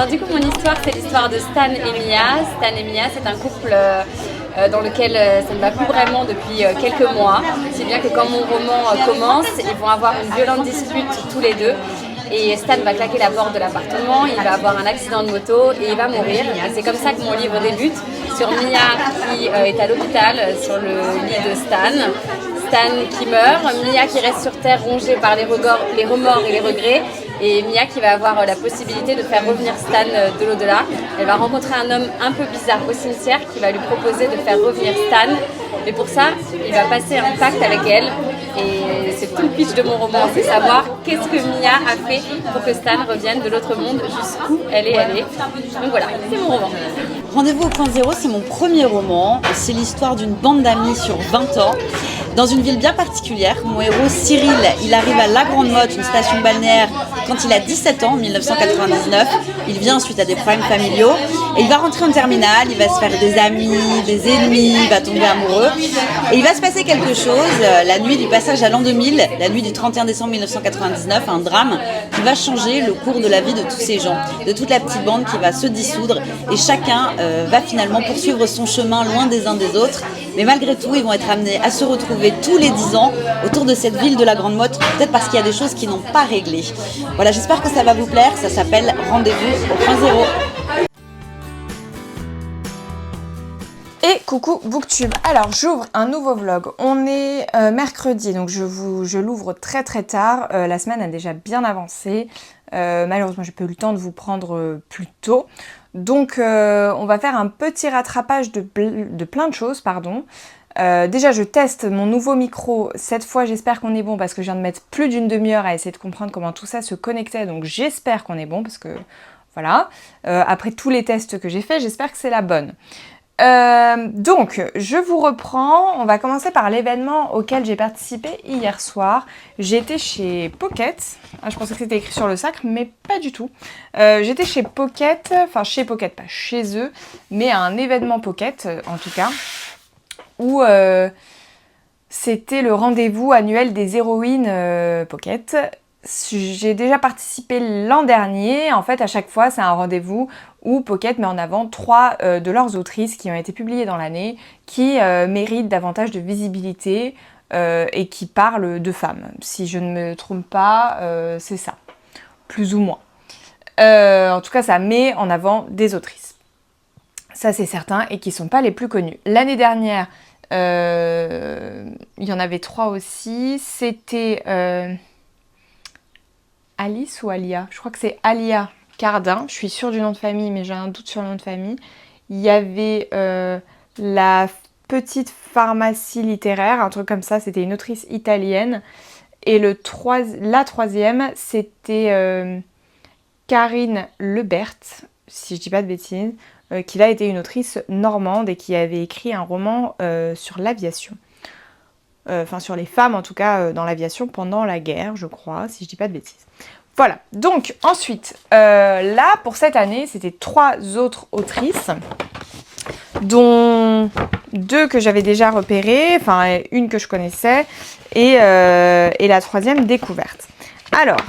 Alors du coup, mon histoire, c'est l'histoire de Stan et Mia. Stan et Mia, c'est un couple dans lequel ça ne va plus vraiment depuis quelques mois. Si bien que quand mon roman commence, ils vont avoir une violente dispute tous les deux. Et Stan va claquer la porte de l'appartement, il va avoir un accident de moto et il va mourir. Et c'est comme ça que mon livre débute, sur Mia qui est à l'hôpital, sur le lit de Stan. Stan qui meurt, Mia qui reste sur Terre rongée par les remords et les regrets. Et Mia qui va avoir la possibilité de faire revenir Stan de l'au-delà. Elle va rencontrer un homme un peu bizarre au cimetière qui va lui proposer de faire revenir Stan. Mais pour ça, il va passer un pacte avec elle. Et c'est tout le pitch de mon roman, c'est savoir qu'est-ce que Mia a fait pour que Stan revienne de l'autre monde, jusqu'où elle est allée. Donc voilà, c'est mon roman. Rendez-vous au point zéro, c'est mon premier roman. C'est l'histoire d'une bande d'amis sur 20 ans. Dans une ville bien particulière, mon héros Cyril, il arrive à La Grande Motte, une station balnéaire, quand il a 17 ans, en 1999. Il vient suite à des problèmes familiaux et il va rentrer en terminale, il va se faire des amis, des ennemis, il va tomber amoureux. Et il va se passer quelque chose, la nuit du passage à l'an 2000, la nuit du 31 décembre 1999, un drame qui va changer le cours de la vie de tous ces gens, de toute la petite bande qui va se dissoudre et chacun va finalement poursuivre son chemin loin des uns des autres. Mais malgré tout, ils vont être amenés à se retrouver tous les 10 ans autour de cette ville de La Grande Motte, peut-être parce qu'il y a des choses qui n'ont pas réglé. Voilà, j'espère que ça va vous plaire, ça s'appelle Rendez-vous au point zéro. Et coucou Booktube, alors j'ouvre un nouveau vlog, on est mercredi, donc je l'ouvre très tard, la semaine a déjà bien avancé, malheureusement j'ai pas eu le temps de vous prendre plus tôt, donc on va faire un petit rattrapage de plein de choses, pardon. Déjà je teste mon nouveau micro, cette fois j'espère qu'on est bon parce que je viens de mettre plus d'une demi-heure à essayer de comprendre comment tout ça se connectait, donc j'espère qu'on est bon parce que voilà, après tous les tests que j'ai fait, j'espère que c'est la bonne. Donc, je vous reprends. On va commencer par l'événement auquel j'ai participé hier soir. J'étais chez Pocket. Ah, je pensais que c'était écrit sur le sac, mais pas du tout. J'étais chez Pocket, enfin chez Pocket, pas chez eux, mais à un événement Pocket, en tout cas, où c'était le rendez-vous annuel des héroïnes Pocket. J'ai déjà participé l'an dernier. En fait, à chaque fois, c'est un rendez-vous où Pocket met en avant 3 de leurs autrices qui ont été publiées dans l'année, qui méritent davantage de visibilité et qui parlent de femmes. Si je ne me trompe pas, c'est ça, plus ou moins. En tout cas, ça met en avant des autrices. Ça, c'est certain, et qui ne sont pas les plus connues. L'année dernière, il y en avait 3 aussi. C'était Alice ou Alia? Je crois que c'est Alia Cardin, je suis sûre du nom de famille, mais j'ai un doute sur le nom de famille. Il y avait la petite pharmacie littéraire, un truc comme ça, c'était une autrice italienne. Et la troisième, c'était Karine Lebert, si je dis pas de bêtises, qui là était une autrice normande et qui avait écrit un roman sur l'aviation. Enfin sur les femmes en tout cas dans l'aviation pendant la guerre, je crois, si je dis pas de bêtises. Voilà, donc ensuite, là pour cette année, c'était 3 autres autrices, dont 2 que j'avais déjà repérées, enfin une que je connaissais, et la 3e découverte. Alors,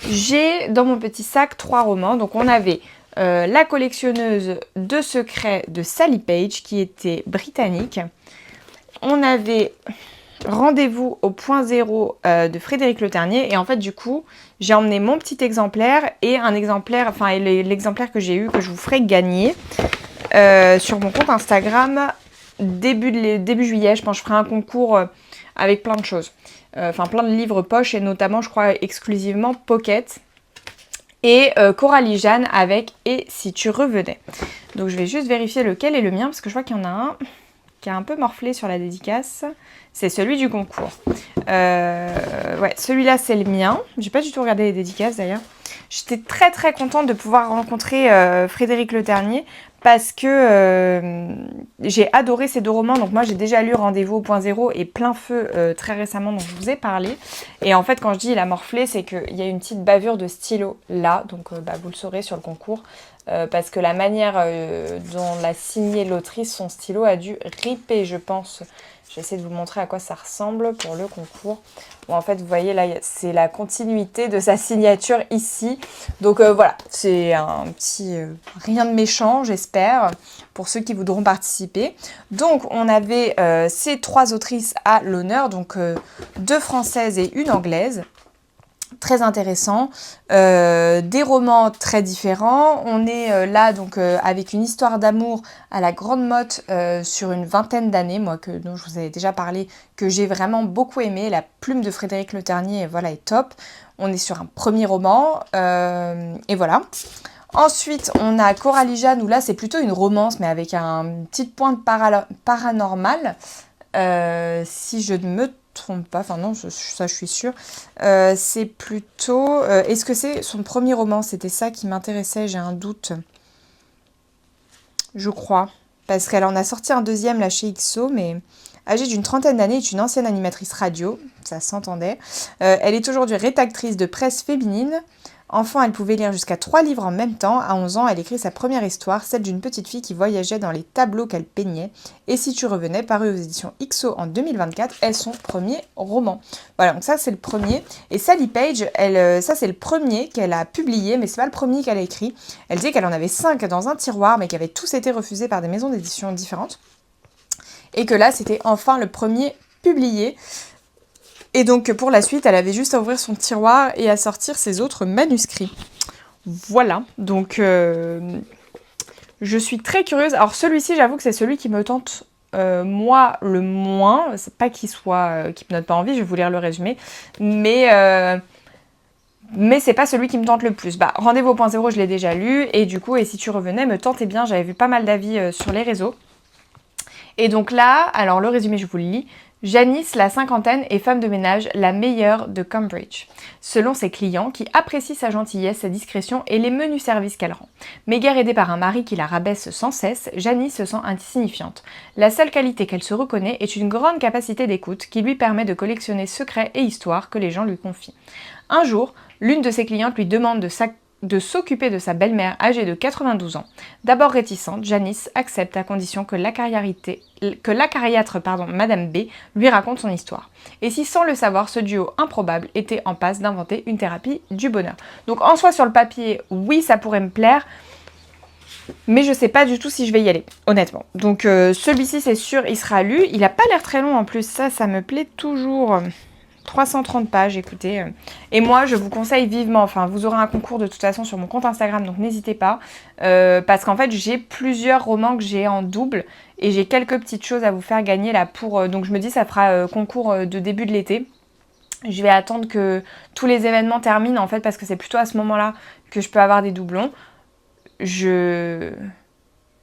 j'ai dans mon petit sac 3 romans, donc on avait La collectionneuse de secrets de Sally Page, qui était britannique, on avait Rendez-vous au point zéro de Frédéric Le Ternier, et en fait du coup j'ai emmené mon petit exemplaire et un exemplaire, enfin l'exemplaire que j'ai eu, que je vous ferai gagner sur mon compte Instagram début juillet. Je pense que je ferai un concours avec plein de choses, enfin plein de livres poche, et notamment je crois exclusivement Pocket et Coralie Jeanne avec Et si tu revenais. Donc je vais juste vérifier lequel est le mien, parce que je vois qu'il y en a un qui a un peu morflé sur la dédicace. C'est celui du concours. Ouais, celui-là, c'est le mien. J'ai pas du tout regardé les dédicaces, d'ailleurs. J'étais très contente de pouvoir rencontrer Frédéric Le Ternier, parce que j'ai adoré ces 2 romans. Donc moi, j'ai déjà lu Rendez-vous au point zéro et Plein feu très récemment, dont je vous ai parlé. Et en fait, quand je dis il a morflé, c'est qu'il y a une petite bavure de stylo là. Donc vous le saurez sur le concours. parce que la manière dont l'a signé l'autrice, son stylo a dû riper, je pense. J'essaie de vous montrer à quoi ça ressemble pour le concours. Bon, en fait, vous voyez là, c'est la continuité de sa signature ici. Donc voilà, c'est un petit rien de méchant, j'espère, pour ceux qui voudront participer. Donc on avait ces 3 autrices à l'honneur, donc 2 françaises et une anglaise. Très intéressant, des romans très différents. On est là donc avec une histoire d'amour à la Grande Motte sur une vingtaine d'années, moi dont je vous avais déjà parlé, que j'ai vraiment beaucoup aimé. La plume de Frédéric Le Ternier, voilà, est top. On est sur un premier roman et voilà. Ensuite, on a Coralie Jeanne où là c'est plutôt une romance mais avec une petite pointe paranormale. Si je ne me trompe pas, enfin non, ça je suis sûre. C'est plutôt... est-ce que c'est son premier roman? C'était ça qui m'intéressait, j'ai un doute. Je crois. Parce qu'elle en a sorti un deuxième là chez XO, mais âgée d'une trentaine d'années, est une ancienne animatrice radio, ça s'entendait. Elle est aujourd'hui rédactrice de presse féminine. Enfant, elle pouvait lire jusqu'à 3 livres en même temps. À 11 ans, elle écrit sa première histoire, celle d'une petite fille qui voyageait dans les tableaux qu'elle peignait. Et si tu revenais, paru aux éditions XO en 2024, est son premier roman. Voilà, donc ça c'est le premier. Et Sally Page, ça c'est le premier qu'elle a publié, mais c'est pas le premier qu'elle a écrit. Elle disait qu'elle en avait 5 dans un tiroir, mais qui avaient tous été refusés par des maisons d'édition différentes. Et que là, c'était enfin le premier publié. Et donc pour la suite, elle avait juste à ouvrir son tiroir et à sortir ses autres manuscrits. Voilà, donc je suis très curieuse. Alors celui-ci, j'avoue que c'est celui qui me tente moi le moins. C'est pas qu'il soit, qu'il me donne pas envie, je vais vous lire le résumé. Mais c'est pas celui qui me tente le plus. Bah, Rendez-vous au point zéro, je l'ai déjà lu. Et du coup, Et si tu revenais me tentait bien. J'avais vu pas mal d'avis sur les réseaux. Et donc là, alors le résumé, je vous le lis. Janice, la cinquantaine, est femme de ménage la meilleure de Cambridge, selon ses clients qui apprécient sa gentillesse, sa discrétion et les menus services qu'elle rend. Mais guère aidée par un mari qui la rabaisse sans cesse, Janice se sent insignifiante. La seule qualité qu'elle se reconnaît est une grande capacité d'écoute qui lui permet de collectionner secrets et histoires que les gens lui confient. Un jour, l'une de ses clientes lui demande de s'occuper de sa belle-mère âgée de 92 ans. D'abord réticente, Janice accepte à condition que l'acariâtre Madame B lui raconte son histoire. Et si sans le savoir, ce duo improbable était en passe d'inventer une thérapie du bonheur. Donc en soi sur le papier, oui ça pourrait me plaire, mais je sais pas du tout si je vais y aller, honnêtement. Donc celui-ci c'est sûr, il sera lu. Il a pas l'air très long en plus, ça me plaît toujours. 330 pages, écoutez. Et moi, je vous conseille vivement, enfin, vous aurez un concours de toute façon sur mon compte Instagram, donc n'hésitez pas. Parce qu'en fait, j'ai plusieurs romans que j'ai en double et j'ai quelques petites choses à vous faire gagner là pour... donc je me dis, ça fera concours de début de l'été. Je vais attendre que tous les événements terminent, en fait, parce que c'est plutôt à ce moment-là que je peux avoir des doublons.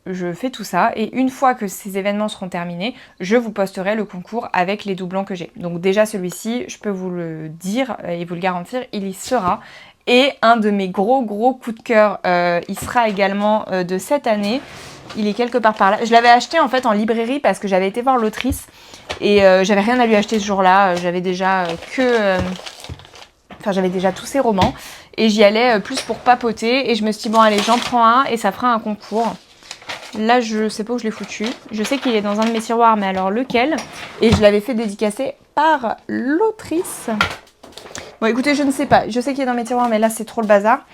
Je fais tout ça et une fois que ces événements seront terminés, je vous posterai le concours avec les doublons que j'ai. Donc déjà celui-ci, je peux vous le dire et vous le garantir, il y sera. Et un de mes gros coups de cœur, il sera également de cette année. Il est quelque part par là. Je l'avais acheté en fait en librairie parce que j'avais été voir l'autrice et j'avais rien à lui acheter ce jour-là. J'avais déjà j'avais déjà tous ses romans et j'y allais plus pour papoter et je me suis dit bon allez j'en prends un et ça fera un concours. Là, je sais pas où je l'ai foutu. Je sais qu'il est dans un de mes tiroirs, mais alors lequel? Et je l'avais fait dédicacer par l'autrice. Bon, écoutez, je ne sais pas. Je sais qu'il est dans mes tiroirs, mais là, c'est trop le bazar.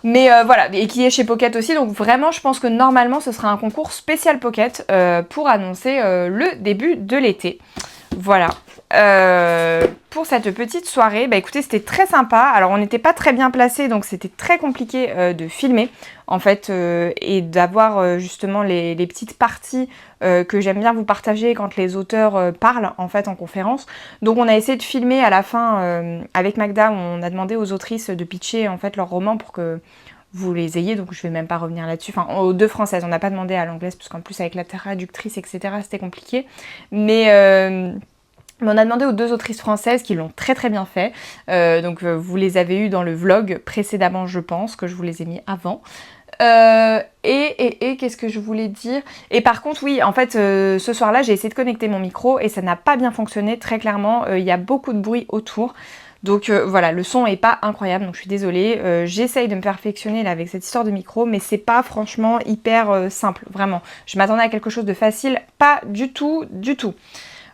Mais voilà, et qui est chez Pocket aussi. Donc vraiment, je pense que normalement, ce sera un concours spécial Pocket pour annoncer le début de l'été. Voilà. Pour cette petite soirée, bah écoutez, c'était très sympa. Alors, on n'était pas très bien placés, donc c'était très compliqué de filmer, en fait, et d'avoir justement les petites parties que j'aime bien vous partager quand les auteurs parlent, en fait, en conférence. Donc, on a essayé de filmer à la fin avec Magda, où on a demandé aux autrices de pitcher, en fait, leurs romans pour que vous les ayez, donc je vais même pas revenir là-dessus. Enfin, aux deux françaises, on n'a pas demandé à l'anglaise, puisqu'en plus, avec la traductrice, etc., c'était compliqué. Mais on a demandé aux deux autrices françaises qui l'ont très très bien fait. Donc vous les avez eues dans le vlog précédemment, je pense, que je vous les ai mis avant. Et qu'est-ce que je voulais dire? Et par contre, oui, en fait, ce soir-là, j'ai essayé de connecter mon micro et ça n'a pas bien fonctionné, très clairement. Il y a beaucoup de bruit autour. Donc voilà, le son est pas incroyable, donc je suis désolée. J'essaye de me perfectionner là avec cette histoire de micro, mais c'est pas franchement hyper simple, vraiment. Je m'attendais à quelque chose de facile, pas du tout, du tout.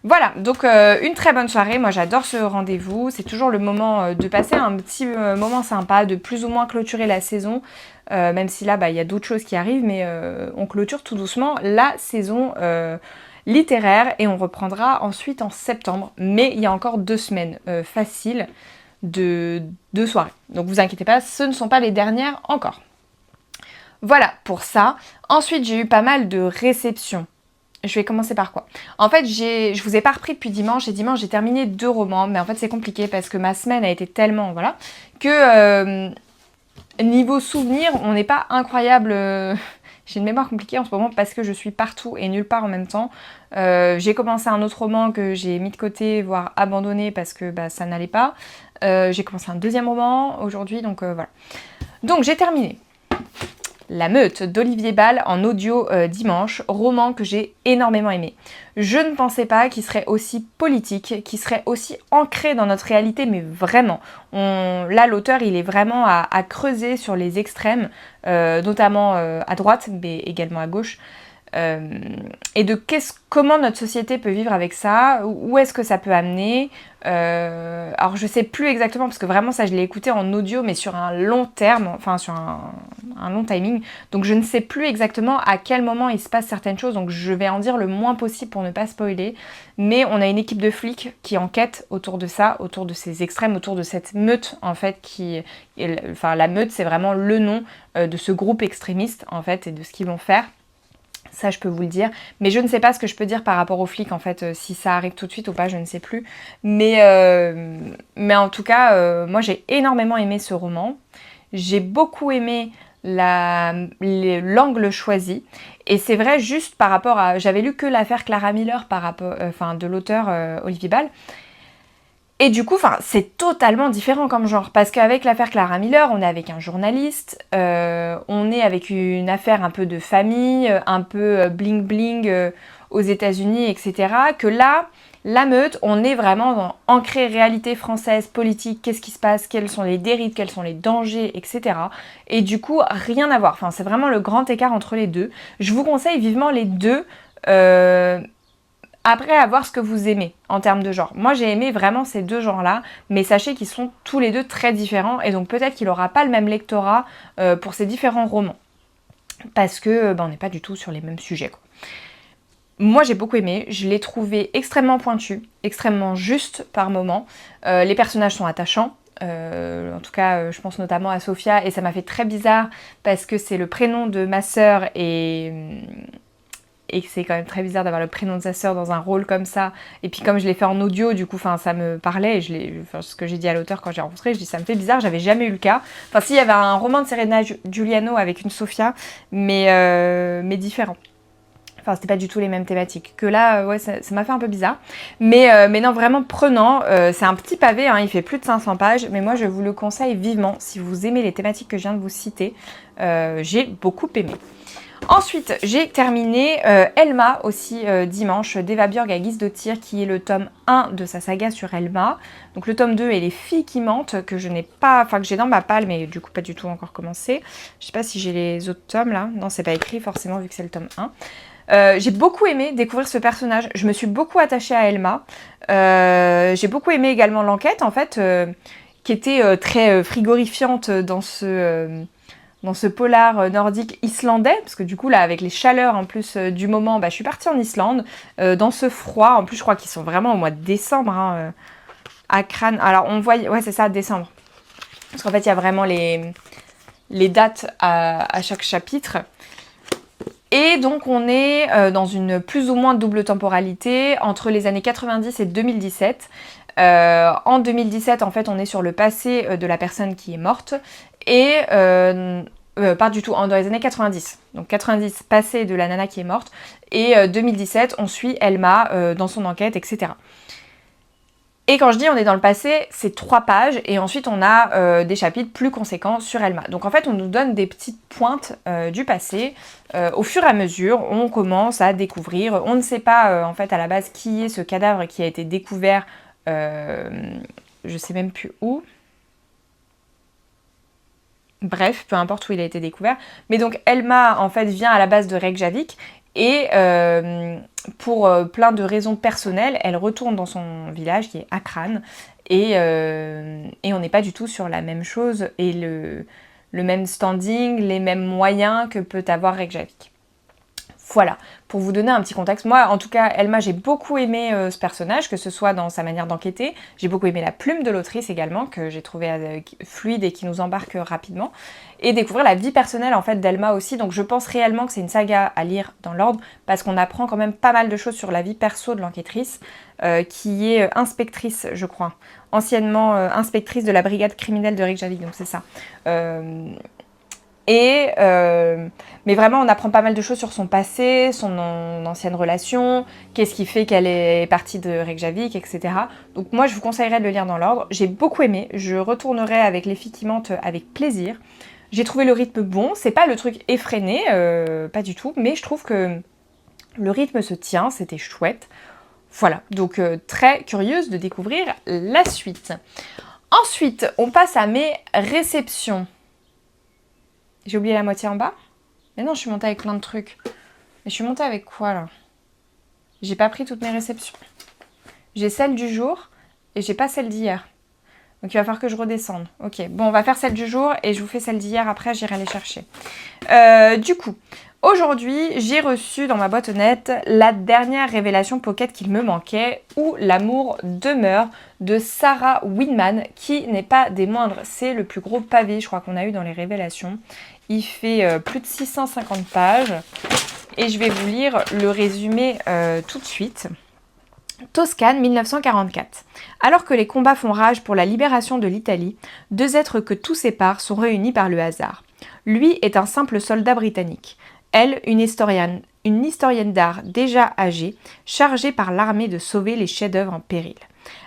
Voilà, donc une très bonne soirée. Moi j'adore ce rendez-vous. C'est toujours le moment de passer un petit moment sympa, de plus ou moins clôturer la saison. Même si là, il y a d'autres choses qui arrivent, mais on clôture tout doucement la saison littéraire et on reprendra ensuite en septembre. Mais il y a encore 2 semaines faciles de soirées. Donc vous inquiétez pas, ce ne sont pas les dernières encore. Voilà pour ça. Ensuite, j'ai eu pas mal de réceptions. Je vais commencer par quoi? En fait, je vous ai pas repris depuis dimanche, et dimanche j'ai terminé 2 romans, mais en fait c'est compliqué parce que ma semaine a été tellement, voilà, que niveau souvenir, on n'est pas incroyable. J'ai une mémoire compliquée en ce moment parce que je suis partout et nulle part en même temps. J'ai commencé un autre roman que j'ai mis de côté, voire abandonné parce que ça n'allait pas. J'ai commencé un 2e roman aujourd'hui, donc voilà. Donc j'ai terminé La Meute d'Olivier Bal en audio dimanche, roman que j'ai énormément aimé. Je ne pensais pas qu'il serait aussi politique, qu'il serait aussi ancré dans notre réalité, mais vraiment. Là, l'auteur, il est vraiment à creuser sur les extrêmes, notamment à droite, mais également à gauche. Et de comment notre société peut vivre avec ça, où est-ce que ça peut amener. Alors je sais plus exactement, parce que vraiment ça je l'ai écouté en audio, mais sur un long terme, enfin sur un long timing, donc je ne sais plus exactement à quel moment il se passe certaines choses, donc je vais en dire le moins possible pour ne pas spoiler, mais on a une équipe de flics qui enquête autour de ça, autour de ces extrêmes, autour de cette meute en fait, enfin la meute c'est vraiment le nom de ce groupe extrémiste en fait, et de ce qu'ils vont faire. Ça, je peux vous le dire. Mais je ne sais pas ce que je peux dire par rapport aux flics, en fait. Si ça arrive tout de suite ou pas, je ne sais plus. Mais en tout cas, moi, j'ai énormément aimé ce roman. J'ai beaucoup aimé l'angle choisi. Et c'est vrai, juste par rapport à... J'avais lu que l'affaire Clara Miller de l'auteur Olivier Bal. Et du coup, c'est totalement différent comme genre, parce qu'avec l'affaire Clara Miller, on est avec un journaliste, on est avec une affaire un peu de famille, un peu bling-bling aux États-Unis, etc. Que là, La Meute, on est vraiment dans ancré réalité française, politique, qu'est-ce qui se passe, quelles sont les dérives, quels sont les dangers, etc. Et du coup, rien à voir. Enfin, c'est vraiment le grand écart entre les deux. Je vous conseille vivement les deux. Après, à voir ce que vous aimez en termes de genre. Moi, j'ai aimé vraiment ces 2 genres-là, mais sachez qu'ils sont tous les 2 très différents, et donc peut-être qu'il n'aura pas le même lectorat pour ces différents romans. Parce que on n'est pas du tout sur les mêmes sujets, quoi. Moi, j'ai beaucoup aimé. Je l'ai trouvé extrêmement pointu, extrêmement juste par moments. Les personnages sont attachants. En tout cas, je pense notamment à Sophia, et ça m'a fait très bizarre parce que c'est le prénom de ma sœur et que c'est quand même très bizarre d'avoir le prénom de sa sœur dans un rôle comme ça. Et puis comme je l'ai fait en audio, du coup, ça me parlait. Et ce que j'ai dit à l'auteur quand j'ai rencontré, je dis ça me fait bizarre, j'avais jamais eu le cas. Enfin, s'il y avait un roman de Serena Giuliano avec une Sophia, mais différent. Enfin, c'était pas du tout les mêmes thématiques. Que là, ouais, ça m'a fait un peu bizarre. Mais non, vraiment prenant. C'est un petit pavé, hein, il fait plus de 500 pages. Mais moi, je vous le conseille vivement. Si vous aimez les thématiques que je viens de vous citer, j'ai beaucoup aimé. Ensuite, j'ai terminé Elma aussi dimanche d'Eva Björg à Guise Dautir, qui est le tome 1 de sa saga sur Elma. Donc le tome 2 est Les filles qui mentent, que je n'ai pas, enfin que j'ai dans ma palle, mais du coup pas du tout encore commencé. Je sais pas si j'ai les autres tomes là. Non, c'est pas écrit forcément vu que c'est le tome 1. J'ai beaucoup aimé découvrir ce personnage. Je me suis beaucoup attachée à Elma. J'ai beaucoup aimé également l'enquête en fait, qui était très frigorifiante dans ce polar nordique islandais, parce que du coup là avec les chaleurs en plus du moment, je suis partie en Islande, dans ce froid, en plus je crois qu'ils sont vraiment au mois de décembre, hein, à Crâne, alors on voit, ouais c'est ça, décembre, parce qu'en fait il y a vraiment les dates à chaque chapitre, et donc on est dans une plus ou moins double temporalité, entre les années 90 et 2017, en 2017 en fait on est sur le passé de la personne qui est morte, et pas du tout, dans les années 90. Donc 90 passé de la nana qui est morte, et 2017 on suit Elma dans son enquête, etc. Et quand je dis on est dans le passé, c'est 3 pages, et ensuite on a des chapitres plus conséquents sur Elma. Donc en fait on nous donne des petites pointes du passé, au fur et à mesure on commence à découvrir, on ne sait pas en fait à la base qui est ce cadavre qui a été découvert je sais même plus où. Bref, peu importe où il a été découvert. Mais donc Elma, en fait, vient à la base de Reykjavik. Et pour plein de raisons personnelles, elle retourne dans son village qui est Akran. Et on n'est pas du tout sur la même chose et le même standing, les mêmes moyens que peut avoir Reykjavik. Voilà, pour vous donner un petit contexte. Moi, en tout cas, Elma, j'ai beaucoup aimé ce personnage, que ce soit dans sa manière d'enquêter. J'ai beaucoup aimé la plume de l'autrice également, que j'ai trouvé fluide et qui nous embarque rapidement. Et découvrir la vie personnelle, en fait, d'Elma aussi. Donc, je pense réellement que c'est une saga à lire dans l'ordre, parce qu'on apprend quand même pas mal de choses sur la vie perso de l'enquêtrice, qui est inspectrice, je crois. Anciennement inspectrice de la brigade criminelle de Reykjavik, donc c'est ça. Mais vraiment, on apprend pas mal de choses sur son passé, son ancienne relation, qu'est-ce qui fait qu'elle est partie de Reykjavik, etc. Donc moi, je vous conseillerais de le lire dans l'ordre. J'ai beaucoup aimé, je retournerai avec Les filles qui mentent avec plaisir. J'ai trouvé le rythme bon, c'est pas le truc effréné, pas du tout, mais je trouve que le rythme se tient, c'était chouette. Voilà, donc très curieuse de découvrir la suite. Ensuite, on passe à mes réceptions. J'ai oublié la moitié en bas? Mais non, je suis montée avec plein de trucs. Mais je suis montée avec quoi, là? J'ai pas pris toutes mes réceptions. J'ai celle du jour et j'ai pas celle d'hier. Donc il va falloir que je redescende. Ok, bon, on va faire celle du jour et je vous fais celle d'hier. Après, j'irai les chercher. Du coup, aujourd'hui, j'ai reçu dans ma boîte aux lettres la dernière révélation Pocket qu'il me manquait, Où l'amour demeure, de Sarah Winman, qui n'est pas des moindres. C'est le plus gros pavé, je crois, qu'on a eu dans les révélations. Il fait plus de 650 pages. Et je vais vous lire le résumé tout de suite. Toscane, 1944. Alors que les combats font rage pour la libération de l'Italie, deux êtres que tout sépare sont réunis par le hasard. Lui est un simple soldat britannique. Elle, une historienne d'art déjà âgée, chargée par l'armée de sauver les chefs-d'œuvre en péril.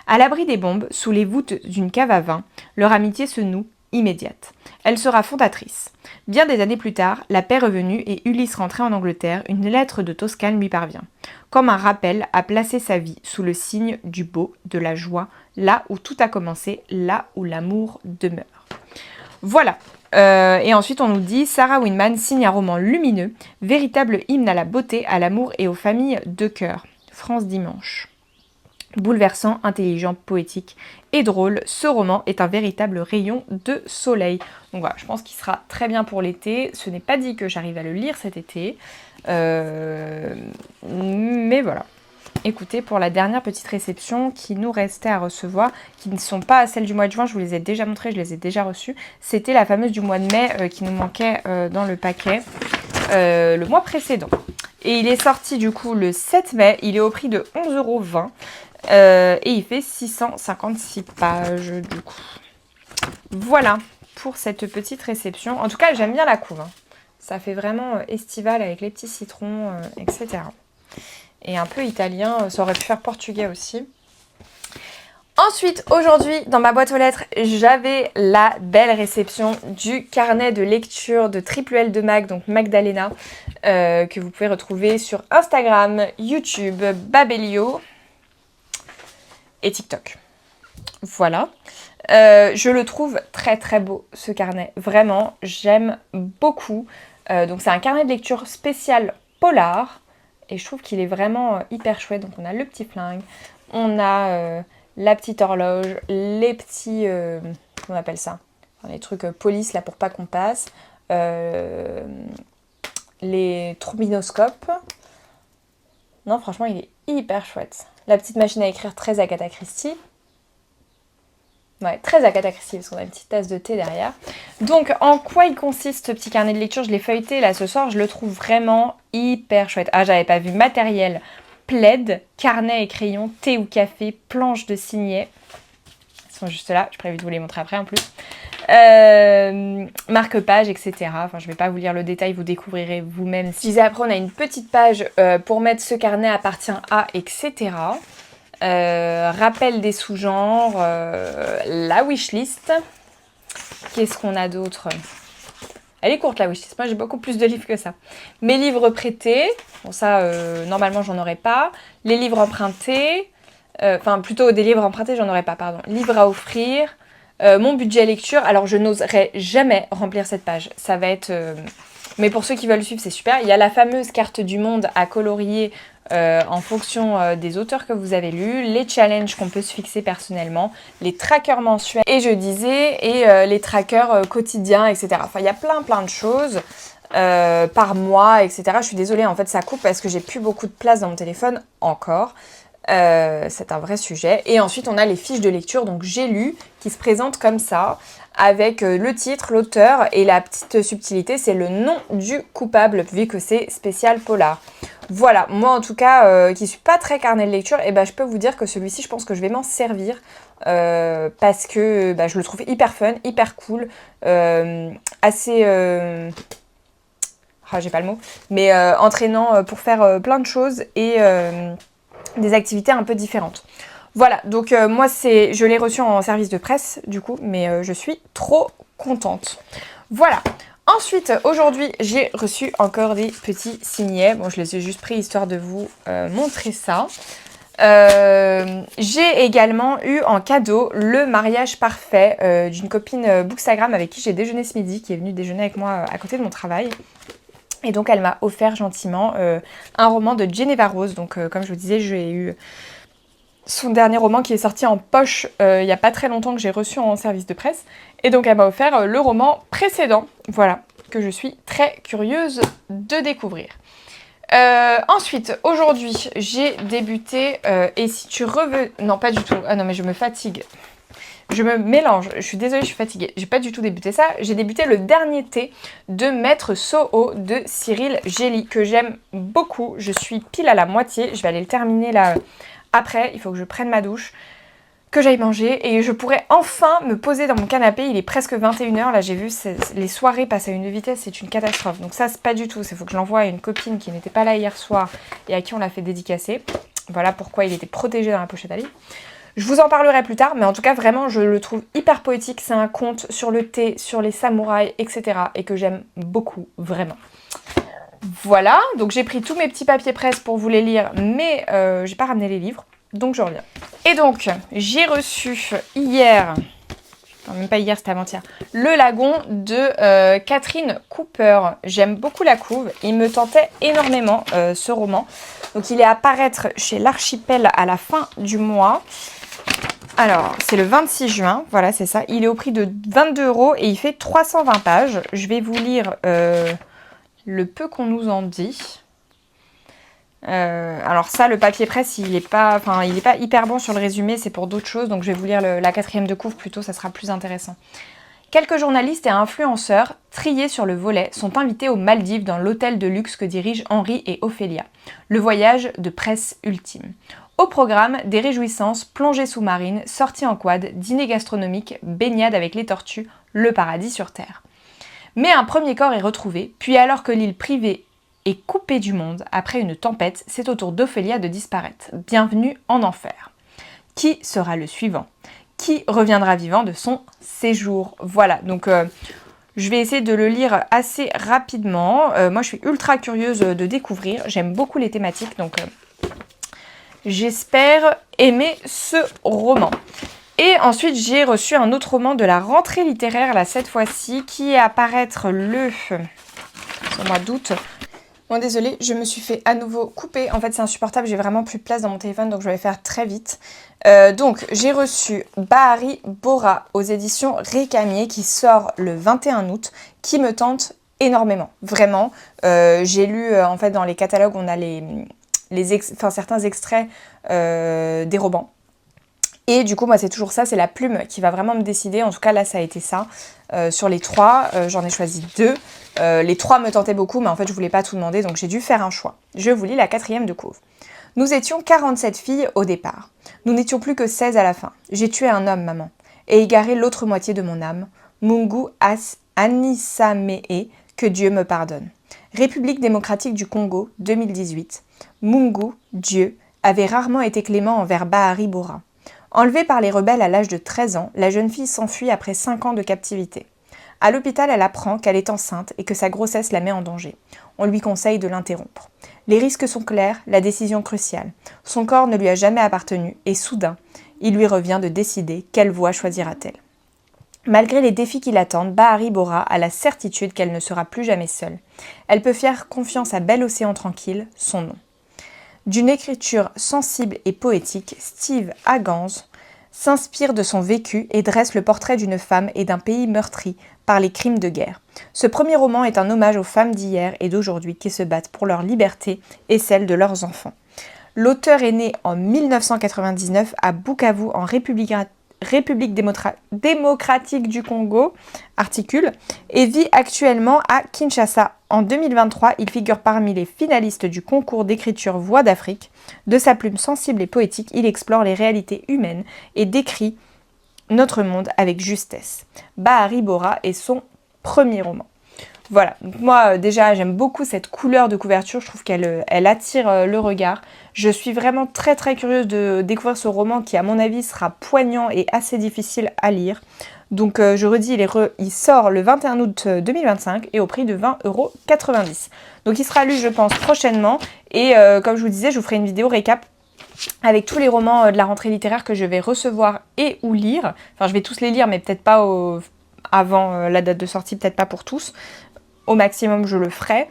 À l'abri des bombes, sous les voûtes d'une cave à vin, leur amitié se noue, immédiate. Elle sera fondatrice. Bien des années plus tard, la paix revenue et Ulysse rentré en Angleterre, une lettre de Toscane lui parvient. Comme un rappel à placer sa vie sous le signe du beau, de la joie, là où tout a commencé, là où l'amour demeure. Voilà. Et ensuite, on nous dit, Sarah Winman signe un roman lumineux, véritable hymne à la beauté, à l'amour et aux familles de cœur. France Dimanche. Bouleversant, intelligent, poétique et drôle, ce roman est un véritable rayon de soleil. Donc voilà, je pense qu'il sera très bien pour l'été. Ce n'est pas dit que j'arrive à le lire cet été. Mais voilà. Écoutez, pour la dernière petite réception qui nous restait à recevoir, qui ne sont pas celles du mois de juin, je vous les ai déjà montrées, je les ai déjà reçues. C'était la fameuse du mois de mai qui nous manquait dans le paquet le mois précédent. Et il est sorti du coup le 7 mai, il est au prix de 11,20 €. Et il fait 656 pages du coup. Voilà pour cette petite réception. En tout cas, j'aime bien la couve. Hein. Ça fait vraiment estival avec les petits citrons, etc. Et un peu italien, ça aurait pu faire portugais aussi. Ensuite, aujourd'hui, dans ma boîte aux lettres, j'avais la belle réception du carnet de lecture de Triple L de Mag, donc Magdalena, que vous pouvez retrouver sur Instagram, YouTube, Babelio et TikTok. Voilà. Je le trouve très très beau ce carnet. Vraiment, j'aime beaucoup. Donc c'est un carnet de lecture spécial polar. Et je trouve qu'il est vraiment hyper chouette. Donc on a le petit flingue, on a la petite horloge, les petits... comment on appelle ça, enfin, les trucs police là pour pas qu'on passe. Les trombinoscopes. Non, franchement, il est hyper chouette. La petite machine à écrire très Agatha Christie. Ouais, très Agatha Christie, parce qu'on a une petite tasse de thé derrière. Donc, en quoi il consiste ce petit carnet de lecture? Je l'ai feuilleté là ce soir, je le trouve vraiment hyper chouette. Ah, j'avais pas vu. Matériel, plaid, carnet et crayon, thé ou café, planche de signet. Ils sont juste là, j'ai prévu de vous les montrer après en plus. Marque-page, etc. Enfin, je vais pas vous lire le détail, vous découvrirez vous-même. Je disais après, on a une petite page pour mettre ce carnet appartient à, etc. Rappel des sous-genres, la wishlist. Qu'est-ce qu'on a d'autre? Elle est courte la wishlist, moi j'ai beaucoup plus de livres que ça. Mes livres prêtés, bon ça normalement j'en aurais pas. Les livres empruntés, Enfin, plutôt des livres empruntés, j'en aurais pas, pardon. Livres à offrir. Mon budget lecture, alors je n'oserais jamais remplir cette page. Ça va être... Mais pour ceux qui veulent suivre, c'est super. Il y a la fameuse carte du monde à colorier en fonction des auteurs que vous avez lus, les challenges qu'on peut se fixer personnellement, les trackers mensuels et je disais, et les trackers quotidiens, etc. Enfin, il y a plein de choses par mois, etc. Je suis désolée, en fait, ça coupe parce que j'ai plus beaucoup de place dans mon téléphone encore. C'est un vrai sujet. Et ensuite, on a les fiches de lecture, donc j'ai lu, qui se présentent comme ça, avec le titre, l'auteur, et la petite subtilité, c'est le nom du coupable, vu que c'est spécial polar. Voilà, moi en tout cas, qui suis pas très carnet de lecture, et je peux vous dire que celui-ci, je pense que je vais m'en servir, parce que je le trouve hyper fun, hyper cool, assez... j'ai pas le mot, mais entraînant pour faire plein de choses, et... des activités un peu différentes. Voilà, donc moi je l'ai reçu en service de presse du coup, mais je suis trop contente. Voilà. Ensuite, aujourd'hui, j'ai reçu encore des petits signets. Bon, je les ai juste pris histoire de vous montrer ça. J'ai également eu en cadeau le mariage parfait d'une copine Bookstagram avec qui j'ai déjeuné ce midi, qui est venue déjeuner avec moi à côté de mon travail. Et donc elle m'a offert gentiment un roman de Geneva Rose. Donc comme je vous disais, j'ai eu son dernier roman qui est sorti en poche il n'y a pas très longtemps, que j'ai reçu en service de presse. Et donc elle m'a offert le roman précédent, voilà, que je suis très curieuse de découvrir. Ensuite, aujourd'hui, j'ai débuté et si tu revenais... Non, pas du tout. Ah non, mais je me fatigue. Je me mélange, je suis désolée, je suis fatiguée. J'ai pas du tout débuté ça. J'ai débuté le dernier thé de Maître Soho de Cyril Gély, que j'aime beaucoup. Je suis pile à la moitié. Je vais aller le terminer là après. Il faut que je prenne ma douche, que j'aille manger et je pourrai enfin me poser dans mon canapé. Il est presque 21h. Là, j'ai vu les soirées passent à une vitesse, c'est une catastrophe. Donc ça, c'est pas du tout. Il faut que je l'envoie à une copine qui n'était pas là hier soir et à qui on l'a fait dédicacer. Voilà pourquoi il était protégé dans la pochette à livres. Je vous en parlerai plus tard, mais en tout cas, vraiment, je le trouve hyper poétique. C'est un conte sur le thé, sur les samouraïs, etc. et que j'aime beaucoup, vraiment. Voilà, donc j'ai pris tous mes petits papiers presse pour vous les lire, mais j'ai pas ramené les livres, donc je reviens. Et donc, j'ai reçu hier, non, même pas hier, c'était avant-hier, Le Lagon de Catherine Cooper. J'aime beaucoup la couve, il me tentait énormément ce roman. Donc il est à paraître chez l'Archipel à la fin du mois. Alors, c'est le 26 juin, voilà, c'est ça. Il est au prix de 22 € et il fait 320 pages. Je vais vous lire le peu qu'on nous en dit. Alors ça, le papier presse, il est pas hyper bon sur le résumé, c'est pour d'autres choses. Donc je vais vous lire la quatrième de couve plutôt, ça sera plus intéressant. Quelques journalistes et influenceurs, triés sur le volet, sont invités aux Maldives dans l'hôtel de luxe que dirigent Henri et Ophélia. Le voyage de presse ultime. Au programme, des réjouissances, plongées sous-marines, sorties en quad, dîner gastronomique, baignade avec les tortues, le paradis sur Terre. Mais un premier corps est retrouvé, puis alors que l'île privée est coupée du monde, après une tempête, c'est au tour d'Ophélia de disparaître. Bienvenue en enfer. Qui sera le suivant ? Qui reviendra vivant de son séjour ? Voilà, donc je vais essayer de le lire assez rapidement. Moi, je suis ultra curieuse de découvrir. J'aime beaucoup les thématiques, donc j'espère aimer ce roman. Et ensuite, j'ai reçu un autre roman de la rentrée littéraire, là, cette fois-ci, qui est à paraître au mois d'août. Bon, désolée, je me suis fait à nouveau couper. En fait, c'est insupportable, j'ai vraiment plus de place dans mon téléphone, donc je vais faire très vite. Donc, j'ai reçu Bahari Bora aux éditions Récamier, qui sort le 21 août, qui me tente énormément, vraiment. J'ai lu, en fait, dans les catalogues, on a certains extraits des romans. Et du coup, moi, c'est toujours ça, c'est la plume qui va vraiment me décider. En tout cas, là, ça a été ça. Sur les 3, j'en ai choisi 2. Les 3 me tentaient beaucoup, mais en fait, je voulais pas tout demander, donc j'ai dû faire un choix. Je vous lis la 4e de couve. Nous étions 47 filles au départ. Nous n'étions plus que 16 à la fin. J'ai tué un homme, maman, et égaré l'autre moitié de mon âme. Mungu Anisamee, que Dieu me pardonne. République démocratique du Congo, 2018. Mungu, Dieu, avait rarement été clément envers Bahari Bora. Enlevée par les rebelles à l'âge de 13 ans, la jeune fille s'enfuit après 5 ans de captivité. À l'hôpital, elle apprend qu'elle est enceinte et que sa grossesse la met en danger. On lui conseille de l'interrompre. Les risques sont clairs, la décision cruciale. Son corps ne lui a jamais appartenu et soudain, il lui revient de décider quelle voie choisira-t-elle. Malgré les défis qui l'attendent, Bahari Bora a la certitude qu'elle ne sera plus jamais seule. Elle peut faire confiance à Bel Océan Tranquille, son nom. D'une écriture sensible et poétique, Steve Haganz s'inspire de son vécu et dresse le portrait d'une femme et d'un pays meurtri par les crimes de guerre. Ce premier roman est un hommage aux femmes d'hier et d'aujourd'hui qui se battent pour leur liberté et celle de leurs enfants. L'auteur est né en 1999 à Bukavu, en République démocratique du Congo, articule, et vit actuellement à Kinshasa. En 2023, il figure parmi les finalistes du concours d'écriture Voix d'Afrique. De sa plume sensible et poétique, il explore les réalités humaines et décrit notre monde avec justesse. Bahari Bora est son premier roman. Voilà, donc moi déjà j'aime beaucoup cette couleur de couverture, je trouve qu'elle attire le regard. Je suis vraiment très curieuse de découvrir ce roman qui à mon avis sera poignant et assez difficile à lire. Donc je redis, il sort le 21 août 2025 et au prix de 20,90 €. Donc il sera lu je pense prochainement et comme je vous disais je vous ferai une vidéo récap avec tous les romans de la rentrée littéraire que je vais recevoir et ou lire. Enfin je vais tous les lire mais peut-être pas avant la date de sortie, peut-être pas pour tous. Au maximum, je le ferai.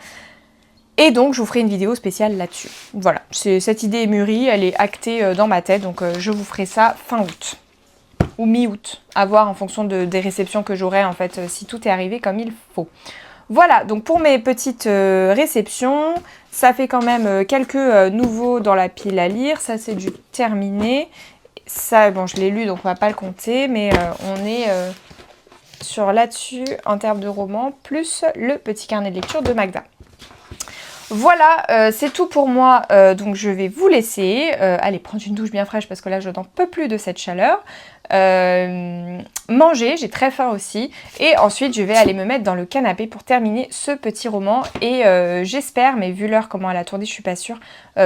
Et donc, je vous ferai une vidéo spéciale là-dessus. Voilà, cette idée est mûrie, elle est actée dans ma tête. Donc, je vous ferai ça fin août. Ou mi-août. À voir en fonction des réceptions que j'aurai, en fait, si tout est arrivé comme il faut. Voilà, donc pour mes petites réceptions, ça fait quand même quelques nouveaux dans la pile à lire. Ça, c'est du terminé. Ça, bon, je l'ai lu, donc on va pas le compter. Mais on est... sur là-dessus en termes de romans, plus le petit carnet de lecture de Magda. Voilà, c'est tout pour moi, donc je vais vous laisser. Allez, prendre une douche bien fraîche parce que là je n'en peux plus de cette chaleur. Manger, j'ai très faim aussi. Et ensuite je vais aller me mettre dans le canapé pour terminer ce petit roman. Et j'espère, mais vu l'heure comment elle a tourné, je suis pas sûre,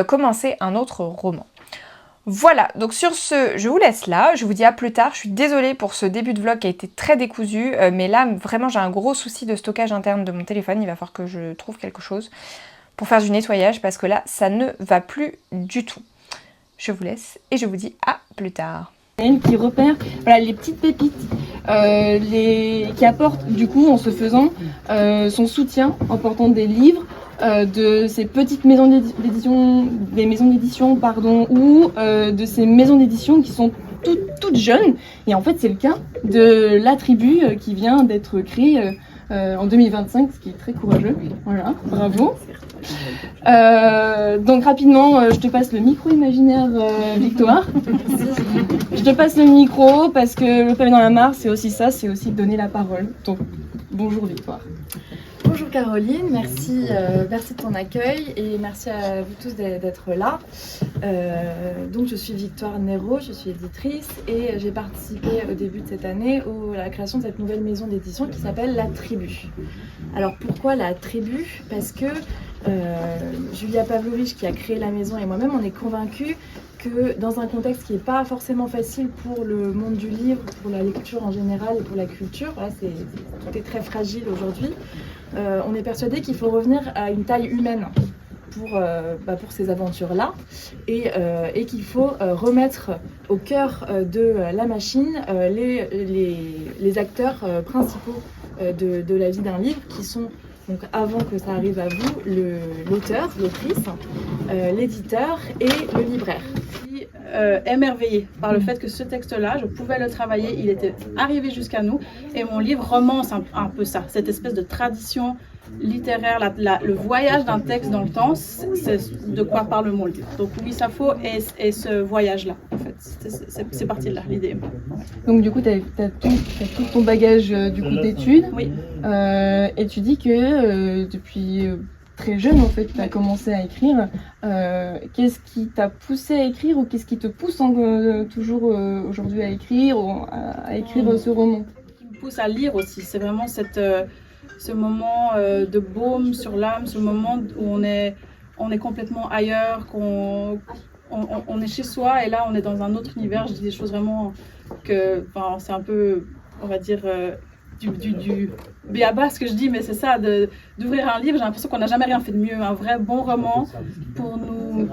commencer un autre roman. Voilà, donc sur ce, je vous laisse là, je vous dis à plus tard, je suis désolée pour ce début de vlog qui a été très décousu, mais là vraiment j'ai un gros souci de stockage interne de mon téléphone, il va falloir que je trouve quelque chose pour faire du nettoyage parce que là ça ne va plus du tout. Je vous laisse et je vous dis à plus tard. Qui repère voilà, les petites pépites, qui apporte du coup en se faisant son soutien en portant des livres, de ces petites maisons d'édition, des maisons d'édition pardon, ou de ces maisons d'édition qui sont toutes jeunes. Et en fait c'est le cas de La Tribu qui vient d'être créée en 2025, ce qui est très courageux. Voilà, bravo. Donc rapidement, je te passe le micro imaginaire, Victoire. Je te passe le micro parce que le pavé dans la mare, c'est aussi ça, c'est aussi donner la parole. Donc bonjour Victoire. Bonjour Caroline, merci de ton accueil et merci à vous tous d'être là. Donc je suis Victoire Nero, je suis éditrice et j'ai participé au début de cette année à la création de cette nouvelle maison d'édition qui s'appelle La Tribu. Alors pourquoi La Tribu? Parce que Julia Pavlovich qui a créé la maison et moi-même on est convaincus que dans un contexte qui n'est pas forcément facile pour le monde du livre, pour la lecture en général et pour la culture, voilà, tout est très fragile aujourd'hui, on est persuadé qu'il faut revenir à une taille humaine pour ces aventures-là et qu'il faut remettre au cœur de la machine les acteurs principaux de la vie d'un livre qui sont donc avant que ça arrive à vous, l'auteur, l'autrice, l'éditeur et le libraire. Je suis émerveillée par le fait que ce texte-là, je pouvais le travailler, il était arrivé jusqu'à nous et mon livre romance un peu ça, cette espèce de tradition littéraire, le voyage d'un texte dans le temps, c'est de quoi parle mon livre. Donc Louis Sappho et ce voyage-là, en fait, c'est parti de là, l'idée. Donc du coup, tu as tout ton bagage d'études. Oui. Et tu dis que depuis très jeune, en fait, tu as commencé à écrire. Qu'est-ce qui t'a poussé à écrire ou qu'est-ce qui te pousse toujours aujourd'hui à écrire ou à écrire ce roman? Ce qui me pousse à lire aussi, c'est vraiment ce moment de baume sur l'âme, ce moment où on est complètement ailleurs, qu'on est chez soi et là on est dans un autre univers. Je dis des choses vraiment que c'est un peu, on va dire, du b.a.-ba, ce que je dis, mais c'est ça, d'ouvrir un livre. J'ai l'impression qu'on n'a jamais rien fait de mieux. Un vrai bon roman pour nous